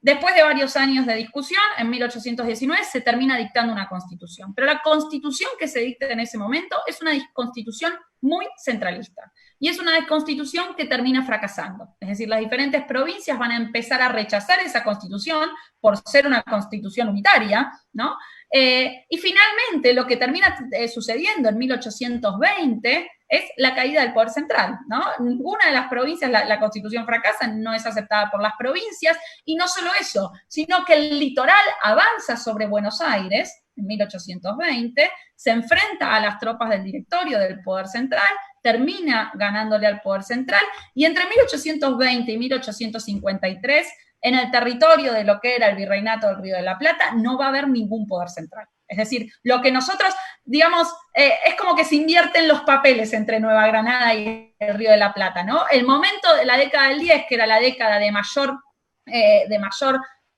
Después de varios años de discusión, en 1819 se termina dictando una constitución. Pero la constitución que se dicta en ese momento es una constitución muy centralista. Y es una constitución que termina fracasando. Es decir, las diferentes provincias van a empezar a rechazar esa constitución por ser una constitución unitaria, ¿no? Y finalmente lo que termina sucediendo en 1820 es la caída del poder central, ¿no? Ninguna de las provincias, la constitución fracasa, no es aceptada por las provincias, y no solo eso, sino que el litoral avanza sobre Buenos Aires en 1820, se enfrenta a las tropas del directorio del poder central, termina ganándole al poder central, y entre 1820 y 1853, en el territorio de lo que era el Virreinato del Río de la Plata, no va a haber ningún poder central. Es decir, lo que nosotros, digamos, es como que se invierten los papeles entre Nueva Granada y el Río de la Plata, ¿no? El momento de la década del 10, que era la década de mayor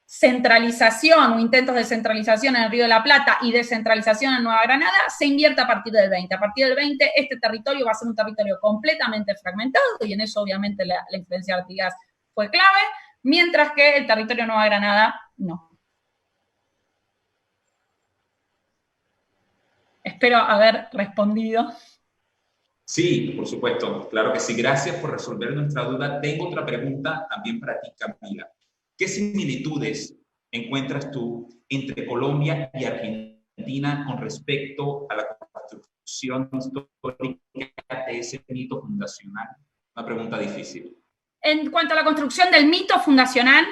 centralización o intentos de centralización en el Río de la Plata y descentralización en Nueva Granada, se invierte a partir del 20. A partir del 20, este territorio va a ser un territorio completamente fragmentado, y en eso obviamente la influencia de Artigas fue clave, mientras que el territorio de Nueva Granada no. Espero haber respondido. Sí, por supuesto, claro que sí. Gracias por resolver nuestra duda. Tengo otra pregunta también para ti, Camila. ¿Qué similitudes encuentras tú entre Colombia y Argentina con respecto a la construcción histórica de ese mito fundacional? Una pregunta difícil. En cuanto a la construcción del mito fundacional,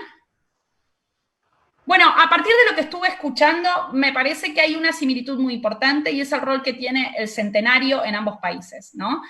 Bueno, a partir de lo que estuve escuchando, me parece que hay una similitud muy importante y es el rol que tiene el centenario en ambos países, ¿no?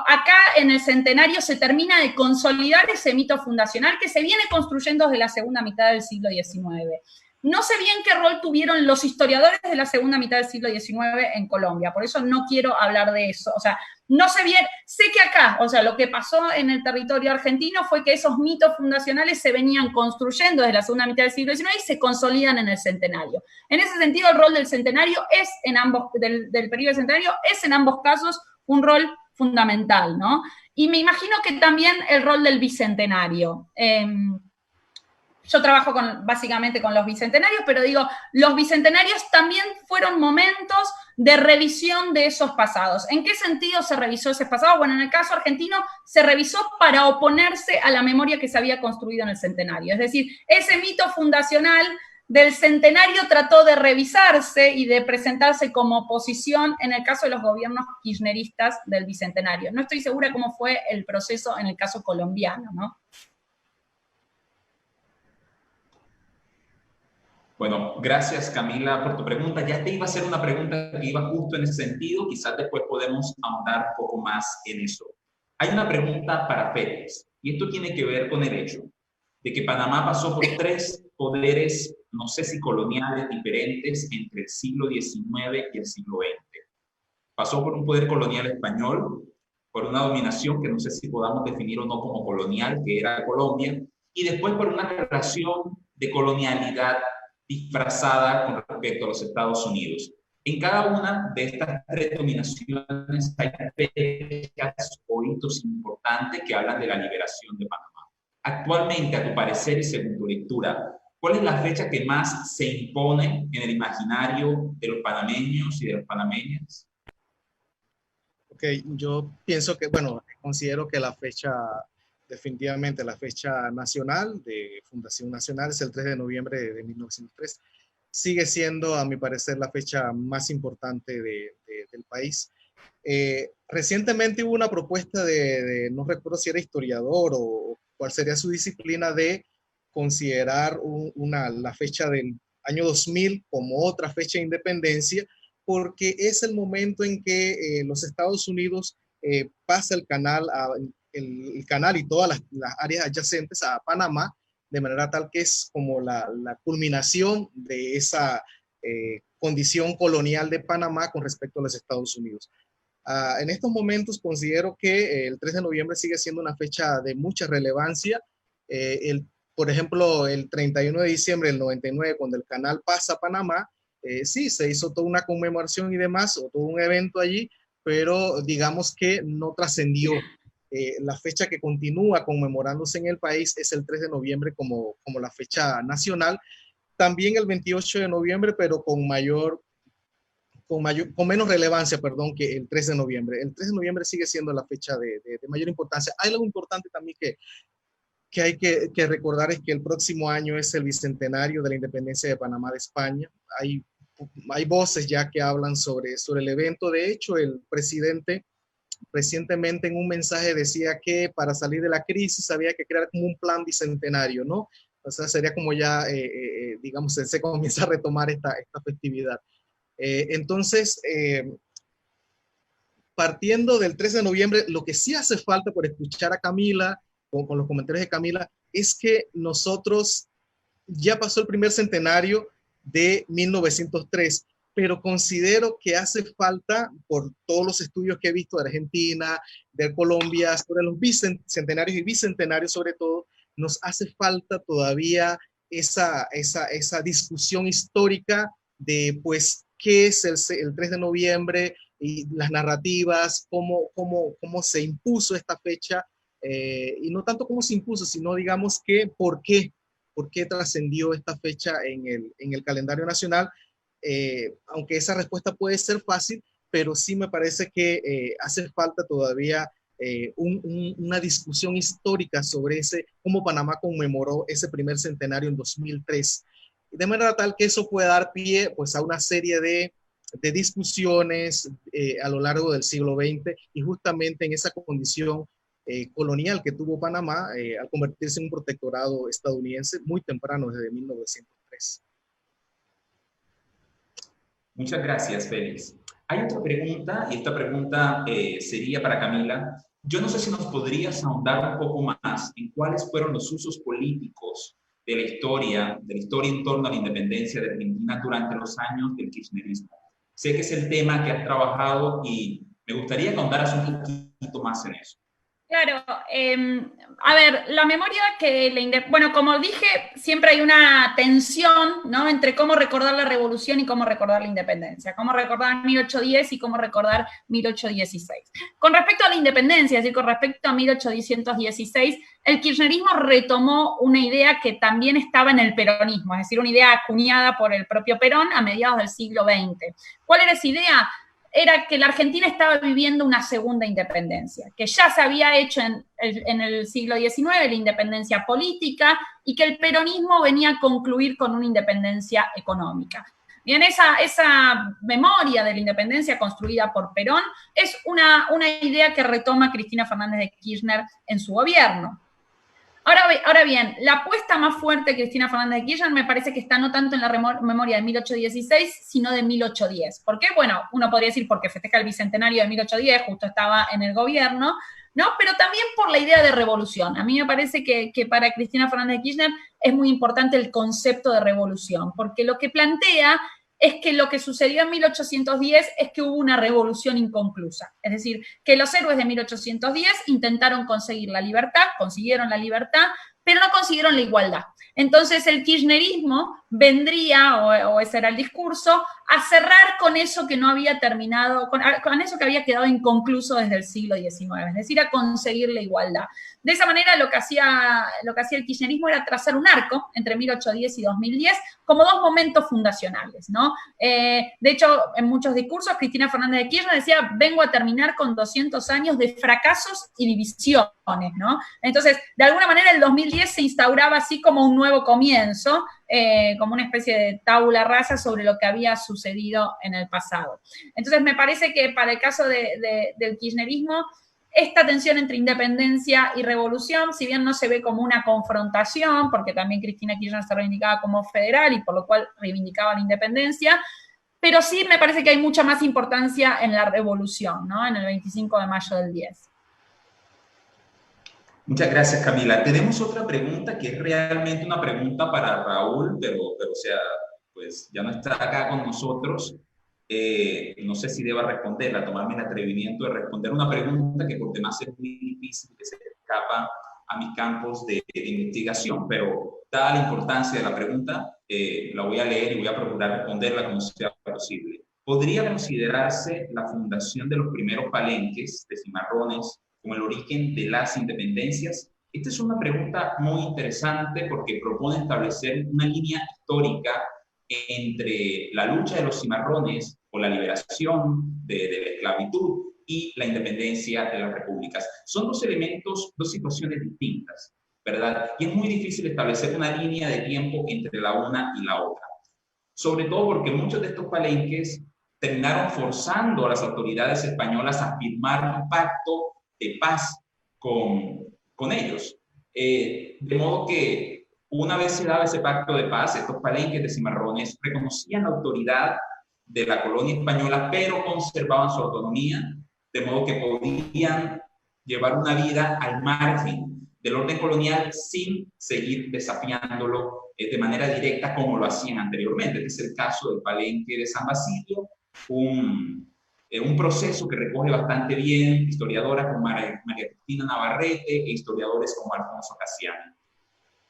Acá en el centenario se termina de consolidar ese mito fundacional que se viene construyendo desde la segunda mitad del siglo XIX. No sé bien qué rol tuvieron los historiadores de la segunda mitad del siglo XIX en Colombia, por eso no quiero hablar de eso. O sea, no sé bien, sé que acá, o sea, lo que pasó en el territorio argentino fue que esos mitos fundacionales se venían construyendo desde la segunda mitad del siglo XIX y se consolidan en el centenario. En ese sentido, el rol del centenario es en ambos, del periodo centenario, es en ambos casos un rol fundamental, ¿no? Y me imagino que también el rol del bicentenario. Yo trabajo básicamente con los bicentenarios, pero digo, los bicentenarios también fueron momentos de revisión de esos pasados. ¿En qué sentido se revisó ese pasado? Bueno, en el caso argentino se revisó para oponerse a la memoria que se había construido en el centenario. Es decir, ese mito fundacional del centenario trató de revisarse y de presentarse como oposición en el caso de los gobiernos kirchneristas del bicentenario. No estoy segura cómo fue el proceso en el caso colombiano, ¿no? Bueno, gracias Camila por tu pregunta. Ya te iba a hacer una pregunta que iba justo en ese sentido, quizás después podemos ahondar un poco más en eso. Hay una pregunta para Félix, y esto tiene que ver con el hecho de que Panamá pasó por 3 poderes, no sé si coloniales, diferentes entre el siglo XIX y el siglo XX. Pasó por un poder colonial español, por una dominación que no sé si podamos definir o no como colonial, que era Colombia, y después por una relación de colonialidad disfrazada con respecto a los Estados Unidos. En cada una de estas 3 dominaciones hay fechas o hitos importantes que hablan de la liberación de Panamá. Actualmente, a tu parecer y según tu lectura, ¿cuál es la fecha que más se impone en el imaginario de los panameños y de las panameñas? Ok, yo pienso que, bueno, considero que la fecha, definitivamente la fecha nacional de Fundación Nacional es el 3 de noviembre de 1903. Sigue siendo, a mi parecer, la fecha más importante del país. Recientemente hubo una propuesta no recuerdo si era historiador o cuál sería su disciplina, de considerar la fecha del año 2000 como otra fecha de independencia, porque es el momento en que los Estados Unidos pasa el canal, el canal y todas las áreas adyacentes a Panamá, de manera tal que es como la culminación de esa condición colonial de Panamá con respecto a los Estados Unidos. En estos momentos considero que el 3 de noviembre sigue siendo una fecha de mucha relevancia. Por ejemplo, el 31 de diciembre del 99, cuando el canal pasa a Panamá, sí, se hizo toda una conmemoración y demás, o todo un evento allí, pero digamos que no trascendió. La fecha que continúa conmemorándose en el país es el 3 de noviembre como la fecha nacional. También el 28 de noviembre, pero con menos relevancia, perdón, que el 3 de noviembre. El 3 de noviembre sigue siendo la fecha de mayor importancia. Hay algo importante también que hay que recordar, es que el próximo año es el bicentenario de la independencia de Panamá de España. Hay voces ya que hablan sobre el evento. De hecho, el presidente recientemente en un mensaje decía que para salir de la crisis había que crear como un plan bicentenario, ¿no? O sea, sería como ya, digamos, se comienza a retomar esta festividad. Entonces, partiendo del 13 de noviembre, lo que sí hace falta, por escuchar a Camila, con los comentarios de Camila, es que nosotros ya pasó el primer centenario de 1903, pero considero que hace falta, por todos los estudios que he visto de Argentina, de Colombia, sobre los bicentenarios y bicentenarios sobre todo, nos hace falta todavía esa discusión histórica de, pues, qué es el 3 de noviembre y las narrativas, cómo se impuso esta fecha, y no tanto cómo se impuso, sino digamos que por qué trascendió esta fecha en el calendario nacional. Aunque esa respuesta puede ser fácil, pero sí me parece que hace falta todavía una discusión histórica sobre cómo Panamá conmemoró ese primer centenario en 2003, de manera tal que eso pueda dar pie, pues, a una serie de discusiones a lo largo del siglo XX, y justamente en esa condición colonial que tuvo Panamá al convertirse en un protectorado estadounidense muy temprano, desde 1903. Muchas gracias, Félix. Hay otra pregunta, y esta pregunta sería para Camila. Yo no sé si nos podrías ahondar un poco más en cuáles fueron los usos políticos de la historia en torno a la independencia de Argentina durante los años del kirchnerismo. Sé que es el tema que has trabajado y me gustaría que ahondaras un poquito más en eso. Claro, a ver, la memoria bueno, como dije, siempre hay una tensión, ¿no?, entre cómo recordar la revolución y cómo recordar la independencia, cómo recordar 1810 y cómo recordar 1816. Con respecto a la independencia, es decir, con respecto a 1816, el kirchnerismo retomó una idea que también estaba en el peronismo, es decir, una idea acuñada por el propio Perón a mediados del siglo XX. ¿Cuál era esa idea? Era que la Argentina estaba viviendo una segunda independencia, que ya se había hecho en el siglo XIX, la independencia política, y que el peronismo venía a concluir con una independencia económica. Bien, esa memoria de la independencia construida por Perón es una idea que retoma Cristina Fernández de Kirchner en su gobierno. Ahora bien, la apuesta más fuerte de Cristina Fernández de Kirchner me parece que está no tanto en la memoria de 1816, sino de 1810. ¿Por qué? Bueno, uno podría decir porque festeja el bicentenario de 1810, justo estaba en el gobierno, ¿no? Pero también por la idea de revolución. A mí me parece que para Cristina Fernández de Kirchner es muy importante el concepto de revolución, porque lo que plantea es que lo que sucedió en 1810 es que hubo una revolución inconclusa. Es decir, que los héroes de 1810 intentaron conseguir la libertad, consiguieron la libertad, pero no consiguieron la igualdad. Entonces el kirchnerismo vendría, o ese era el discurso, a cerrar con eso que no había terminado, con eso que había quedado inconcluso desde el siglo XIX, es decir, a conseguir la igualdad. De esa manera lo que hacía el kirchnerismo era trazar un arco entre 1810 y 2010 como dos momentos fundacionales, ¿no? De hecho, en muchos discursos, Cristina Fernández de Kirchner decía, vengo a terminar con 200 años de fracasos y divisiones, ¿no? Entonces, de alguna manera, el 2010 se instauraba así como un nuevo comienzo, como una especie de tabula rasa sobre lo que había sucedido en el pasado. Entonces, me parece que para el caso del kirchnerismo, esta tensión entre independencia y revolución, si bien no se ve como una confrontación, porque también Cristina Kirchner se reivindicaba como federal y por lo cual reivindicaba la independencia, pero sí me parece que hay mucha más importancia en la revolución, ¿no? En el 25 de mayo del 10. Muchas gracias, Camila. Tenemos otra pregunta que es realmente una pregunta para Raúl, pero o sea, pues ya no está acá con nosotros. No sé si deba responderla, tomarme el atrevimiento de responder una pregunta que por demás es muy difícil, que se escapa a mis campos de investigación, pero dada la importancia de la pregunta, la voy a leer y voy a procurar responderla como sea posible. ¿Podría considerarse la fundación de los primeros palenques de cimarrones como el origen de las independencias? Esta es una pregunta muy interesante porque propone establecer una línea histórica entre la lucha de los cimarrones por la liberación de la esclavitud y la independencia de las repúblicas. Son dos elementos, dos situaciones distintas, ¿verdad? Y es muy difícil establecer una línea de tiempo entre la una y la otra. Sobre todo porque muchos de estos palenques terminaron forzando a las autoridades españolas a firmar un pacto de paz con ellos. De modo que una vez se daba ese pacto de paz, estos palenques de cimarrones reconocían la autoridad de la colonia española, pero conservaban su autonomía, de modo que podían llevar una vida al margen del orden colonial sin seguir desafiándolo de manera directa como lo hacían anteriormente. Este es el caso del palenque de San Basilio, un proceso que recoge bastante bien historiadoras como María Cristina Navarrete e historiadores como Alfonso Casiani.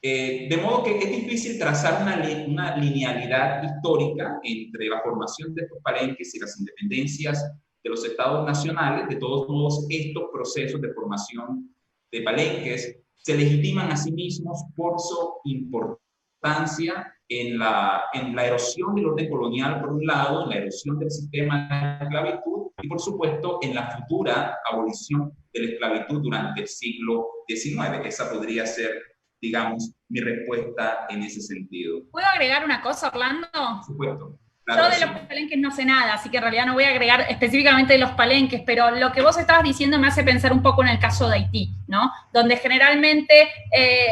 De modo que es difícil trazar una linealidad histórica entre la formación de estos palenques y las independencias de los estados nacionales. De todos modos, estos procesos de formación de palenques se legitiman a sí mismos por su importancia en la erosión del orden colonial, por un lado, en la erosión del sistema de esclavitud y, por supuesto, en la futura abolición de la esclavitud durante el siglo XIX. Esa podría ser, digamos, mi respuesta en ese sentido. ¿Puedo agregar una cosa, Orlando? Por supuesto. Claro, yo de los palenques no sé nada, así que en realidad no voy a agregar específicamente de los palenques, pero lo que vos estabas diciendo me hace pensar un poco en el caso de Haití. ¿no? Donde generalmente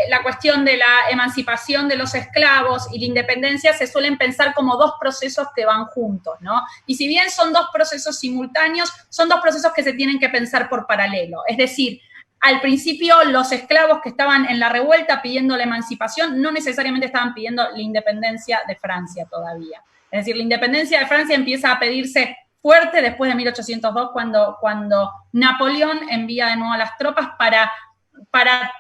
la cuestión de la emancipación de los esclavos y la independencia se suelen pensar como dos procesos que van juntos, ¿no? Y si bien son dos procesos simultáneos, son dos procesos que se tienen que pensar por paralelo. Es decir, al principio los esclavos que estaban en la revuelta pidiendo la emancipación no necesariamente estaban pidiendo la independencia de Francia todavía. Es decir, la independencia de Francia empieza a pedirse fuerte después de 1802, cuando Napoleón envía de nuevo a las tropas para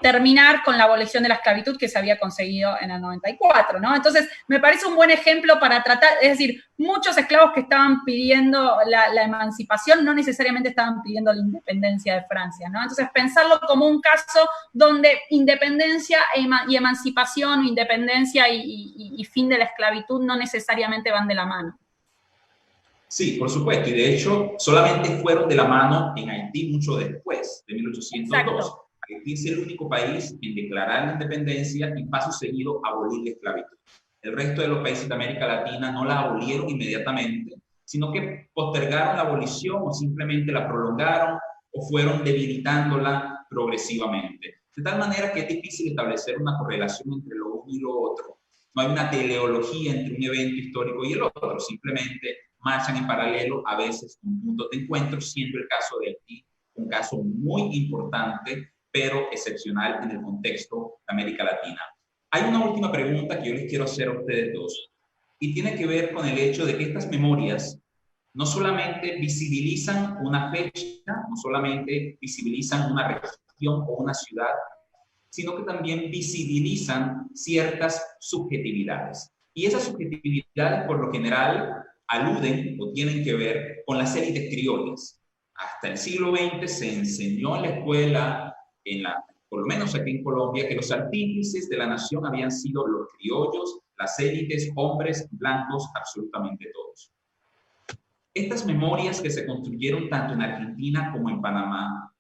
terminar con la abolición de la esclavitud que se había conseguido en el 94, ¿no? Entonces, me parece un buen ejemplo para tratar, es decir, muchos esclavos que estaban pidiendo la emancipación no necesariamente estaban pidiendo la independencia de Francia, ¿no? Entonces, pensarlo como un caso donde independencia y emancipación, independencia y fin de la esclavitud no necesariamente van de la mano. Sí, por supuesto, y de hecho solamente fueron de la mano en Haití mucho después, de 1802. Exacto. Haití es el único país en declarar la independencia y paso seguido abolir la esclavitud. El resto de los países de América Latina no la abolieron inmediatamente, sino que postergaron la abolición o simplemente la prolongaron o fueron debilitándola progresivamente. De tal manera que es difícil establecer una correlación entre lo uno y lo otro. No hay una teleología entre un evento histórico y el otro, simplemente marchan en paralelo, a veces con puntos de encuentro, siendo el caso de Haití un caso muy importante, pero excepcional en el contexto de América Latina. Hay una última pregunta que yo les quiero hacer a ustedes dos, y tiene que ver con el hecho de que estas memorias no solamente visibilizan una fecha, no solamente visibilizan una región o una ciudad, sino que también visibilizan ciertas subjetividades. Y esas subjetividades, por lo general, aluden o tienen que ver con las élites criollas. Hasta el siglo XX se enseñó en la escuela, por lo menos aquí en Colombia, que los artífices de la nación habían sido los criollos, las élites, hombres blancos, absolutamente todos. Estas memorias que se construyeron tanto en Argentina como en Panamá,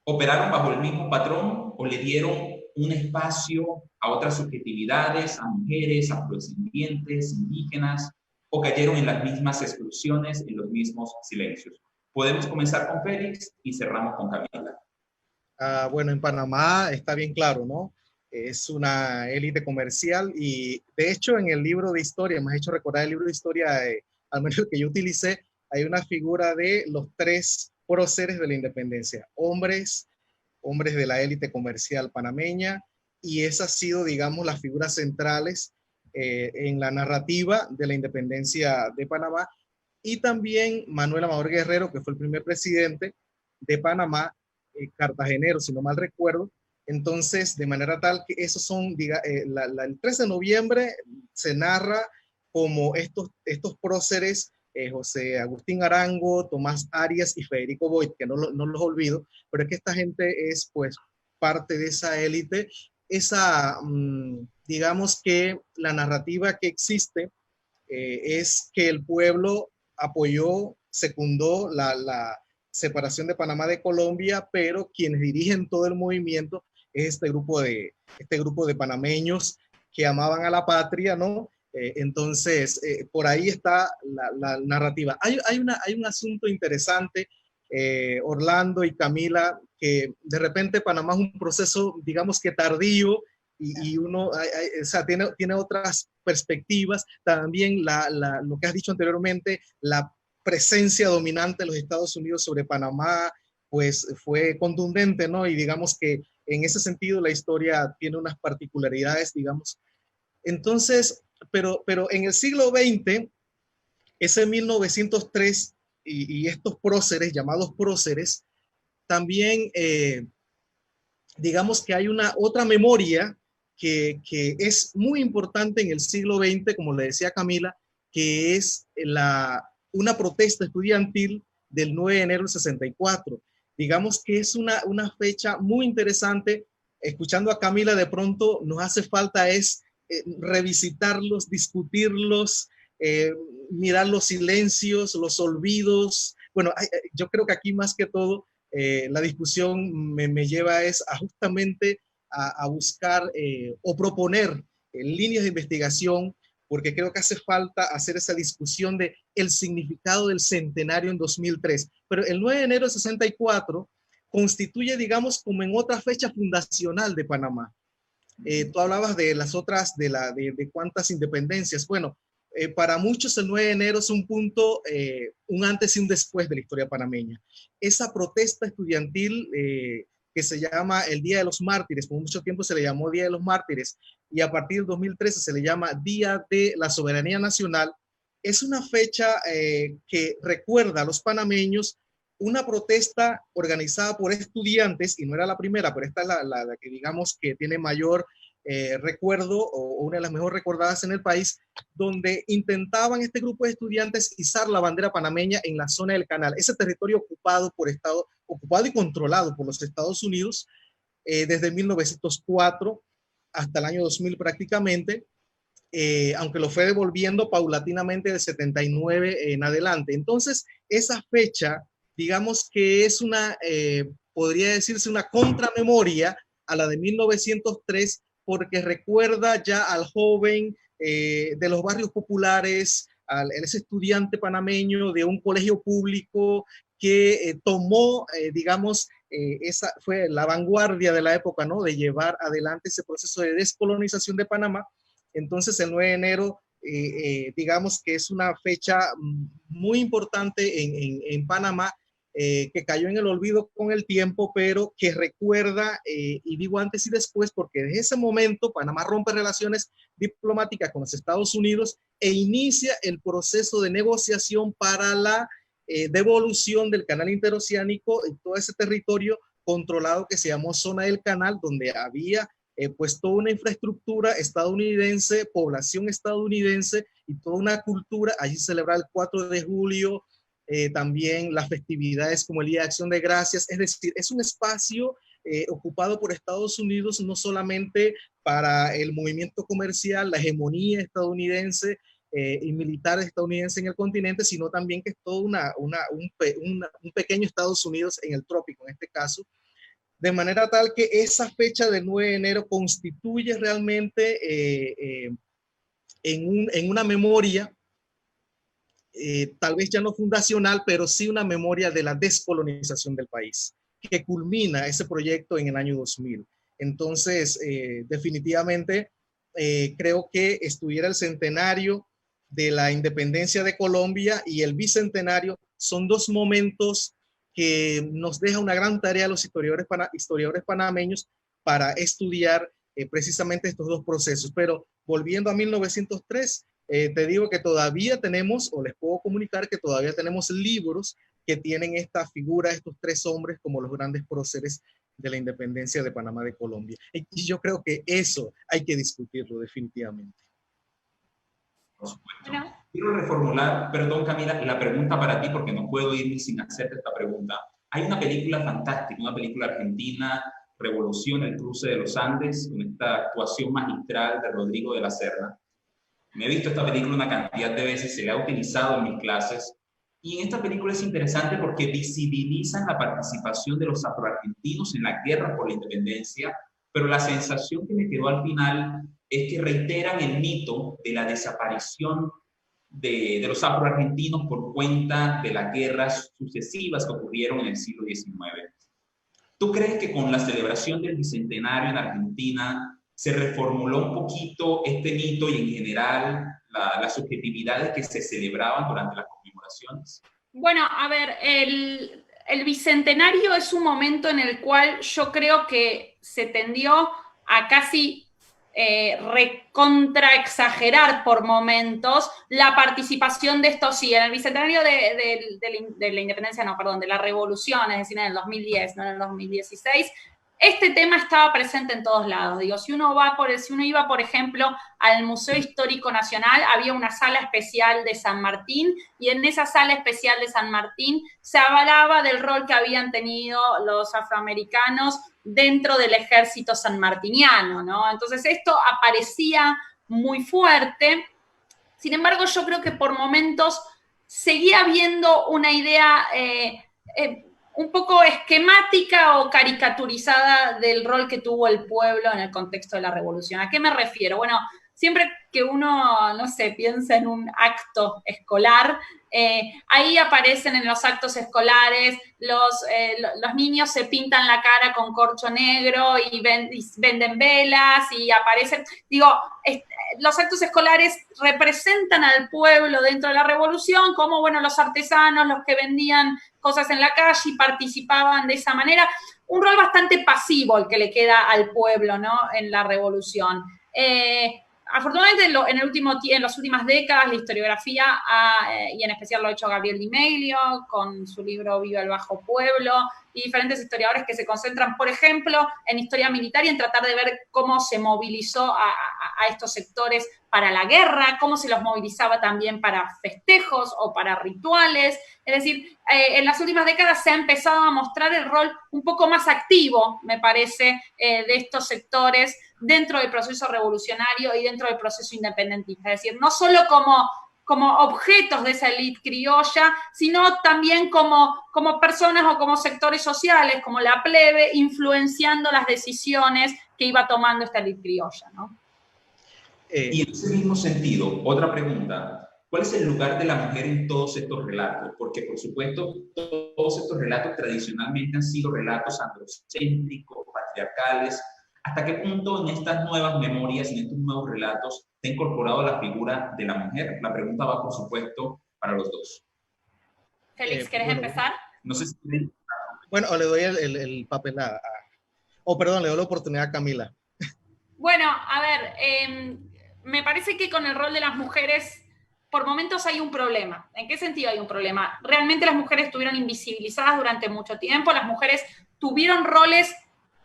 ¿operaron bajo el mismo patrón o le dieron un espacio a otras subjetividades, a mujeres, afrodescendientes, indígenas, o cayeron en las mismas exclusiones, en los mismos silencios? Podemos comenzar con Félix y cerramos con Camila. Bueno, en Panamá está bien claro, ¿no? Es una élite comercial y de hecho en el libro de historia, me has hecho recordar el libro de historia, al menos que yo utilicé, hay una figura de los tres próceres de la independencia, hombres de la élite comercial panameña, y esas han sido, digamos, las figuras centrales en la narrativa de la independencia de Panamá, y también Manuel Amador Guerrero, que fue el primer presidente de Panamá, cartagenero, si no mal recuerdo. Entonces, de manera tal que esos son, el 13 de noviembre se narra como estos próceres, José Agustín Arango, Tomás Arias y Federico Boyd, que no los olvido, pero es que esta gente es pues parte de esa élite, digamos que la narrativa que existe es que el pueblo apoyó, secundó la separación de Panamá de Colombia, pero quienes dirigen todo el movimiento es este grupo de panameños que amaban a la patria, ¿no? Entonces, por ahí está la narrativa. Hay un asunto interesante, Orlando y Camila, que de repente Panamá es un proceso, digamos que tardío, y uno o sea, tiene otras perspectivas. También lo que has dicho anteriormente, la presencia dominante de los Estados Unidos sobre Panamá, pues fue contundente, ¿no? Y digamos que en ese sentido la historia tiene unas particularidades, digamos. Entonces, pero en el siglo XX, ese 1903 y estos próceres, llamados próceres, también digamos que hay una otra memoria que es muy importante en el siglo XX, como le decía Camila, que es una protesta estudiantil del 9 de enero del 64. Digamos que es una fecha muy interesante. Escuchando a Camila, de pronto nos hace falta revisitarlos, discutirlos, mirar los silencios, los olvidos. Bueno, yo creo que aquí más que todo la discusión me lleva justamente a buscar o proponer líneas de investigación, porque creo que hace falta hacer esa discusión de el significado del centenario en 2003. Pero el 9 de enero de 64 constituye, digamos, como en otra fecha fundacional de Panamá. Tú hablabas de las otras, de cuántas independencias. Bueno, para muchos el 9 de enero es un punto, un antes y un después de la historia panameña. Esa protesta estudiantil que se llama el Día de los Mártires, por mucho tiempo se le llamó Día de los Mártires, y a partir del 2013 se le llama Día de la Soberanía Nacional, es una fecha que recuerda a los panameños una protesta organizada por estudiantes, y no era la primera, pero esta es la que digamos que tiene mayor recuerdo, o una de las mejor recordadas en el país, donde intentaban este grupo de estudiantes izar la bandera panameña en la zona del Canal, ese territorio ocupado y controlado por los Estados Unidos desde 1904 hasta el año 2000 prácticamente, aunque lo fue devolviendo paulatinamente del 79 en adelante. Entonces, esa fecha, digamos que es podría decirse una contramemoria a la de 1903, porque recuerda ya al joven de los barrios populares, ese estudiante panameño de un colegio público que tomó, digamos, esa fue la vanguardia de la época, ¿no? De llevar adelante ese proceso de descolonización de Panamá. Entonces, el 9 de enero, digamos que es una fecha muy importante en Panamá, que cayó en el olvido con el tiempo, pero que recuerda, y digo antes y después, porque desde ese momento Panamá rompe relaciones diplomáticas con los Estados Unidos e inicia el proceso de negociación para la devolución del canal interoceánico y todo ese territorio controlado que se llamó Zona del Canal, donde había pues toda una infraestructura estadounidense, población estadounidense y toda una cultura. Allí celebrar el 4 de julio, también las festividades como el Día de Acción de Gracias. Es decir, es un espacio ocupado por Estados Unidos no solamente para el movimiento comercial, la hegemonía estadounidense y militar estadounidense en el continente, sino también que es todo un pequeño Estados Unidos en el trópico, en este caso. De manera tal que esa fecha del 9 de enero constituye realmente en una memoria, tal vez ya no fundacional, pero sí una memoria de la descolonización del país, que culmina ese proyecto en el año 2000. Entonces, definitivamente, creo que estuviera el centenario de la independencia de Colombia y el bicentenario son dos momentos que nos deja una gran tarea a los historiadores panameños para estudiar precisamente estos dos procesos. Pero volviendo a 1903, te digo que todavía tenemos, o les puedo comunicar que todavía tenemos libros que tienen esta figura, estos tres hombres como los grandes próceres de la independencia de Panamá de Colombia. Y yo creo que eso hay que discutirlo definitivamente. Por supuesto. Bueno. Quiero reformular, perdón Camila, la pregunta para ti porque no puedo irme sin hacerte esta pregunta. Hay una película fantástica, una película argentina, Revolución, el cruce de los Andes, con esta actuación magistral de Rodrigo de la Serna. Me he visto esta película una cantidad de veces, se la ha utilizado en mis clases, y en esta película es interesante porque visibilizan la participación de los afroargentinos en la guerra por la independencia, pero la sensación que me quedó al final es que reiteran el mito de la desaparición de los afroargentinos por cuenta de las guerras sucesivas que ocurrieron en el siglo XIX. ¿Tú crees que con la celebración del Bicentenario en Argentina se reformuló un poquito este mito y en general las subjetividades que se celebraban durante las conmemoraciones? Bueno, a ver, el Bicentenario es un momento en el cual yo creo que se tendió a casi recontra exagerar por momentos la participación de estos, sí, en el Bicentenario de la independencia, no, perdón, de la revolución, es decir, en el 2010, no en el 2016, este tema estaba presente en todos lados. Digo, si uno iba, por ejemplo, al Museo Histórico Nacional, había una sala especial de San Martín, y en esa sala especial de San Martín se hablaba del rol que habían tenido los afroamericanos dentro del ejército sanmartiniano, ¿no? Entonces esto aparecía muy fuerte. Sin embargo, yo creo que por momentos seguía habiendo una idea un poco esquemática o caricaturizada del rol que tuvo el pueblo en el contexto de la revolución. ¿A qué me refiero? Bueno, siempre que uno, no sé, piensa en un acto escolar, ahí aparecen en los actos escolares, los niños se pintan la cara con corcho negro y venden velas y aparecen, digo, los actos escolares representan al pueblo dentro de la revolución, como, bueno, los artesanos, los que vendían cosas en la calle y participaban de esa manera. Un rol bastante pasivo el que le queda al pueblo, ¿no?, en la revolución. Afortunadamente, en las últimas décadas, la historiografía, y en especial lo ha hecho Gabriel Di Meglio, con su libro Viva el Bajo Pueblo, y diferentes historiadores que se concentran, por ejemplo, en historia militar y en tratar de ver cómo se movilizó a estos sectores para la guerra, cómo se los movilizaba también para festejos o para rituales. Es decir, en las últimas décadas se ha empezado a mostrar el rol un poco más activo, me parece, de estos sectores dentro del proceso revolucionario y dentro del proceso independentista. Es decir, no solo como objetos de esa élite criolla, sino también como personas o como sectores sociales, como la plebe, influenciando las decisiones que iba tomando esta élite criolla, ¿no? Y en ese mismo sentido, otra pregunta, ¿cuál es el lugar de la mujer en todos estos relatos? Porque, por supuesto, todos estos relatos tradicionalmente han sido relatos androcéntricos, patriarcales. ¿Hasta qué punto en estas nuevas memorias, en estos nuevos relatos, se ha incorporado la figura de la mujer? La pregunta va, por supuesto, para los dos. Félix, ¿querés empezar? No sé si... Bueno, le doy el papel perdón, le doy la oportunidad a Camila. Bueno, a ver, me parece que con el rol de las mujeres, por momentos hay un problema. ¿En qué sentido hay un problema? Realmente las mujeres estuvieron invisibilizadas durante mucho tiempo, las mujeres tuvieron roles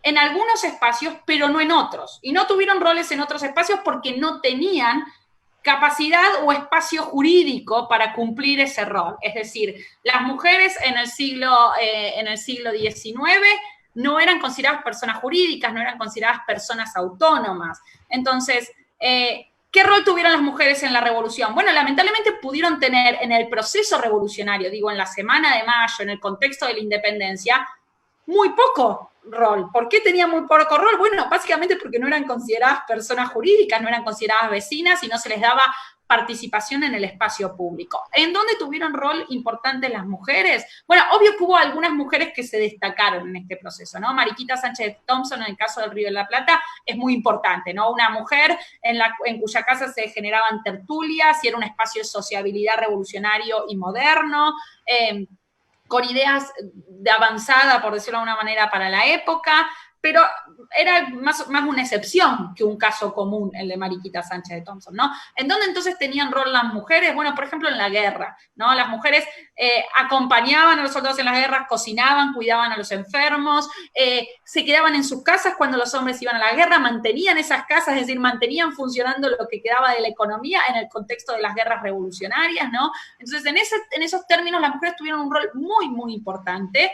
en algunos espacios, pero no en otros. Y no tuvieron roles en otros espacios porque no tenían capacidad o espacio jurídico para cumplir ese rol. Es decir, las mujeres en el siglo XIX no eran consideradas personas jurídicas, no eran consideradas personas autónomas. Entonces, ¿qué rol tuvieron las mujeres en la revolución? Bueno, lamentablemente pudieron tener en el proceso revolucionario, digo, en la Semana de Mayo, en el contexto de la independencia, muy poco rol. ¿Por qué tenían muy poco rol? Bueno, básicamente porque no eran consideradas personas jurídicas, no eran consideradas vecinas y no se les daba participación en el espacio público. ¿En dónde tuvieron rol importante las mujeres? Bueno, obvio que hubo algunas mujeres que se destacaron en este proceso, ¿no? Mariquita Sánchez Thompson, en el caso del Río de la Plata, es muy importante, ¿no? Una mujer en cuya casa se generaban tertulias y era un espacio de sociabilidad revolucionario y moderno, con ideas de avanzada, por decirlo de alguna manera, para la época, pero era más una excepción que un caso común, el de Mariquita Sánchez de Thompson, ¿no? ¿En dónde entonces tenían rol las mujeres? Bueno, por ejemplo, en la guerra, ¿no? Las mujeres acompañaban a los soldados en las guerras, cocinaban, cuidaban a los enfermos, se quedaban en sus casas cuando los hombres iban a la guerra, mantenían esas casas, es decir, mantenían funcionando lo que quedaba de la economía en el contexto de las guerras revolucionarias, ¿no? Entonces, en esos términos, las mujeres tuvieron un rol muy, muy importante,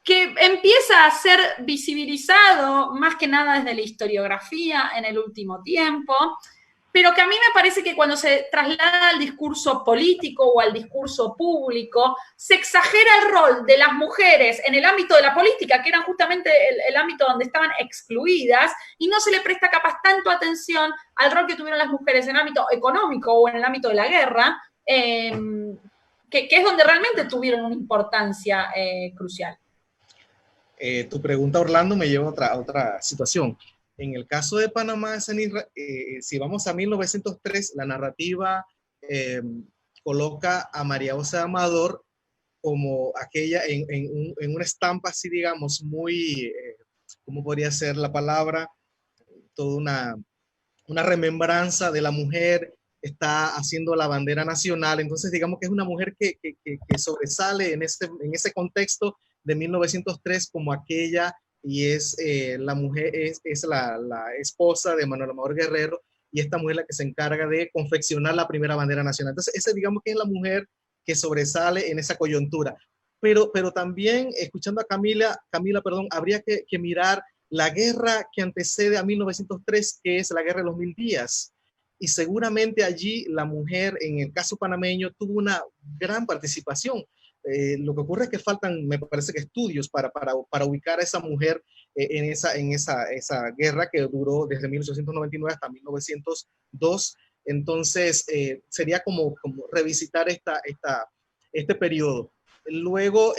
que empieza a ser visibilizado más que nada desde la historiografía en el último tiempo, pero que a mí me parece que cuando se traslada al discurso político o al discurso público, se exagera el rol de las mujeres en el ámbito de la política, que era justamente el ámbito donde estaban excluidas, y no se le presta capaz tanto atención al rol que tuvieron las mujeres en el ámbito económico o en el ámbito de la guerra, que es donde realmente tuvieron una importancia crucial. Tu pregunta, Orlando, me lleva a otra situación. En el caso de Panamá, si vamos a 1903, la narrativa coloca a María José Amador como aquella en una estampa así, digamos, muy, ¿cómo podría ser la palabra? Toda una remembranza de la mujer, está haciendo la bandera nacional. Entonces, digamos que es una mujer que sobresale en ese contexto de 1903 como aquella, y es la mujer, es la esposa de Manuel Amador Guerrero, y esta mujer la que se encarga de confeccionar la primera bandera nacional. Entonces, esa digamos que es la mujer que sobresale en esa coyuntura. Pero también, escuchando a Camila, habría que mirar la guerra que antecede a 1903, que es la guerra de los 1000 días. Y seguramente allí la mujer, en el caso panameño, tuvo una gran participación. Lo que ocurre es que faltan, me parece que estudios para ubicar a esa mujer en esa guerra que duró desde 1899 hasta 1902. Entonces, sería como revisitar este periodo. Luego,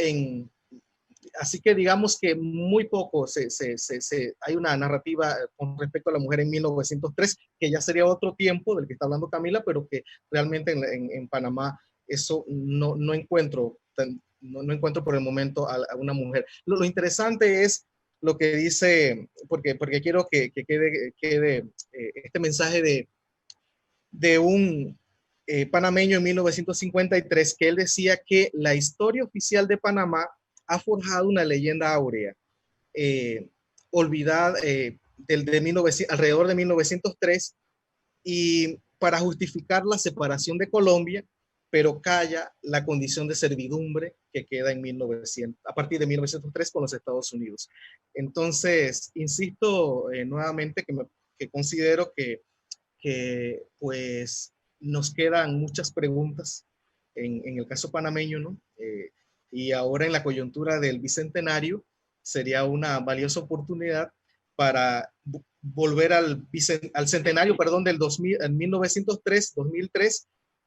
así que digamos que muy poco hay una narrativa con respecto a la mujer en 1903, que ya sería otro tiempo del que está hablando Camila, pero que realmente en Panamá eso no encuentro por el momento a una mujer. Lo interesante es lo que dice, porque quiero que quede este mensaje de un panameño en 1953, que él decía que la historia oficial de Panamá ha forjado una leyenda áurea, olvidada alrededor de 1903, y para justificar la separación de Colombia, pero calla la condición de servidumbre que queda a partir de 1903 con los Estados Unidos. Entonces, insisto nuevamente que considero que pues nos quedan muchas preguntas en el caso panameño, ¿no? Y ahora en la coyuntura del bicentenario sería una valiosa oportunidad para volver al centenario, perdón, del 1903,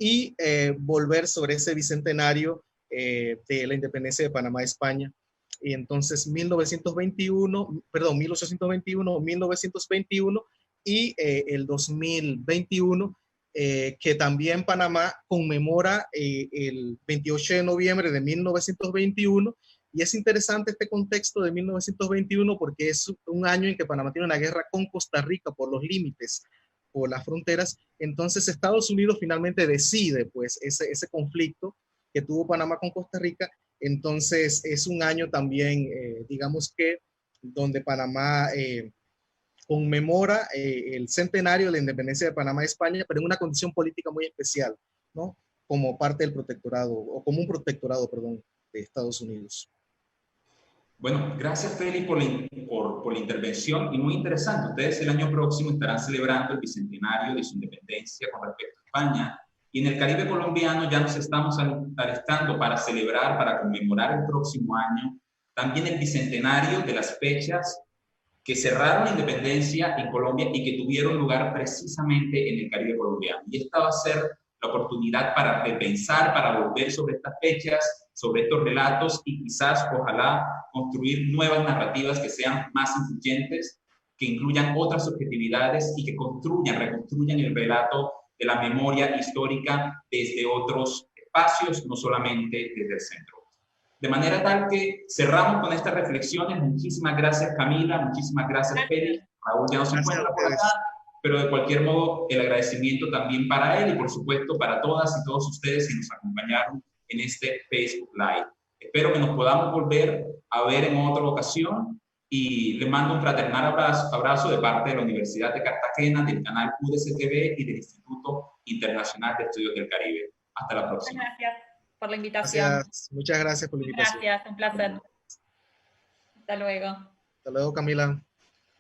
y volver sobre ese bicentenario de la independencia de Panamá, España. Y entonces 1821, 1921 y el 2021, que también Panamá conmemora el 28 de noviembre de 1921. Y es interesante este contexto de 1921 porque es un año en que Panamá tiene una guerra con Costa Rica por los límites, por las fronteras. Entonces Estados Unidos finalmente decide pues ese conflicto que tuvo Panamá con Costa Rica. Entonces es un año también, digamos que, donde Panamá conmemora el centenario de la independencia de Panamá de España, pero en una condición política muy especial, ¿no? Como parte del protectorado, o como un protectorado, perdón, de Estados Unidos. Bueno, gracias Feli por la intervención, y muy interesante. Ustedes el año próximo estarán celebrando el bicentenario de su independencia con respecto a España, y en el Caribe colombiano ya nos estamos alistando para celebrar, para conmemorar el próximo año también el bicentenario de las fechas que cerraron la independencia en Colombia y que tuvieron lugar precisamente en el Caribe colombiano. Y esta va a ser la oportunidad para repensar, para volver sobre estas fechas, sobre estos relatos, y quizás, ojalá, construir nuevas narrativas que sean más influyentes, que incluyan otras subjetividades y que reconstruyan el relato de la memoria histórica desde otros espacios, no solamente desde el centro. De manera tal que cerramos con estas reflexiones. Muchísimas gracias, Camila, muchísimas gracias, Feli. Raúl ya no se encuentra por acá, pero de cualquier modo el agradecimiento también para él y por supuesto para todas y todos ustedes que nos acompañaron en este Facebook Live. Espero que nos podamos volver a ver en otra ocasión, y le mando un fraternal abrazo de parte de la Universidad de Cartagena, del canal UDCTV y del Instituto Internacional de Estudios del Caribe. Hasta la próxima. Gracias por la invitación. Gracias. Muchas gracias por la invitación. Gracias, un placer. Hasta luego. Hasta luego, Camila.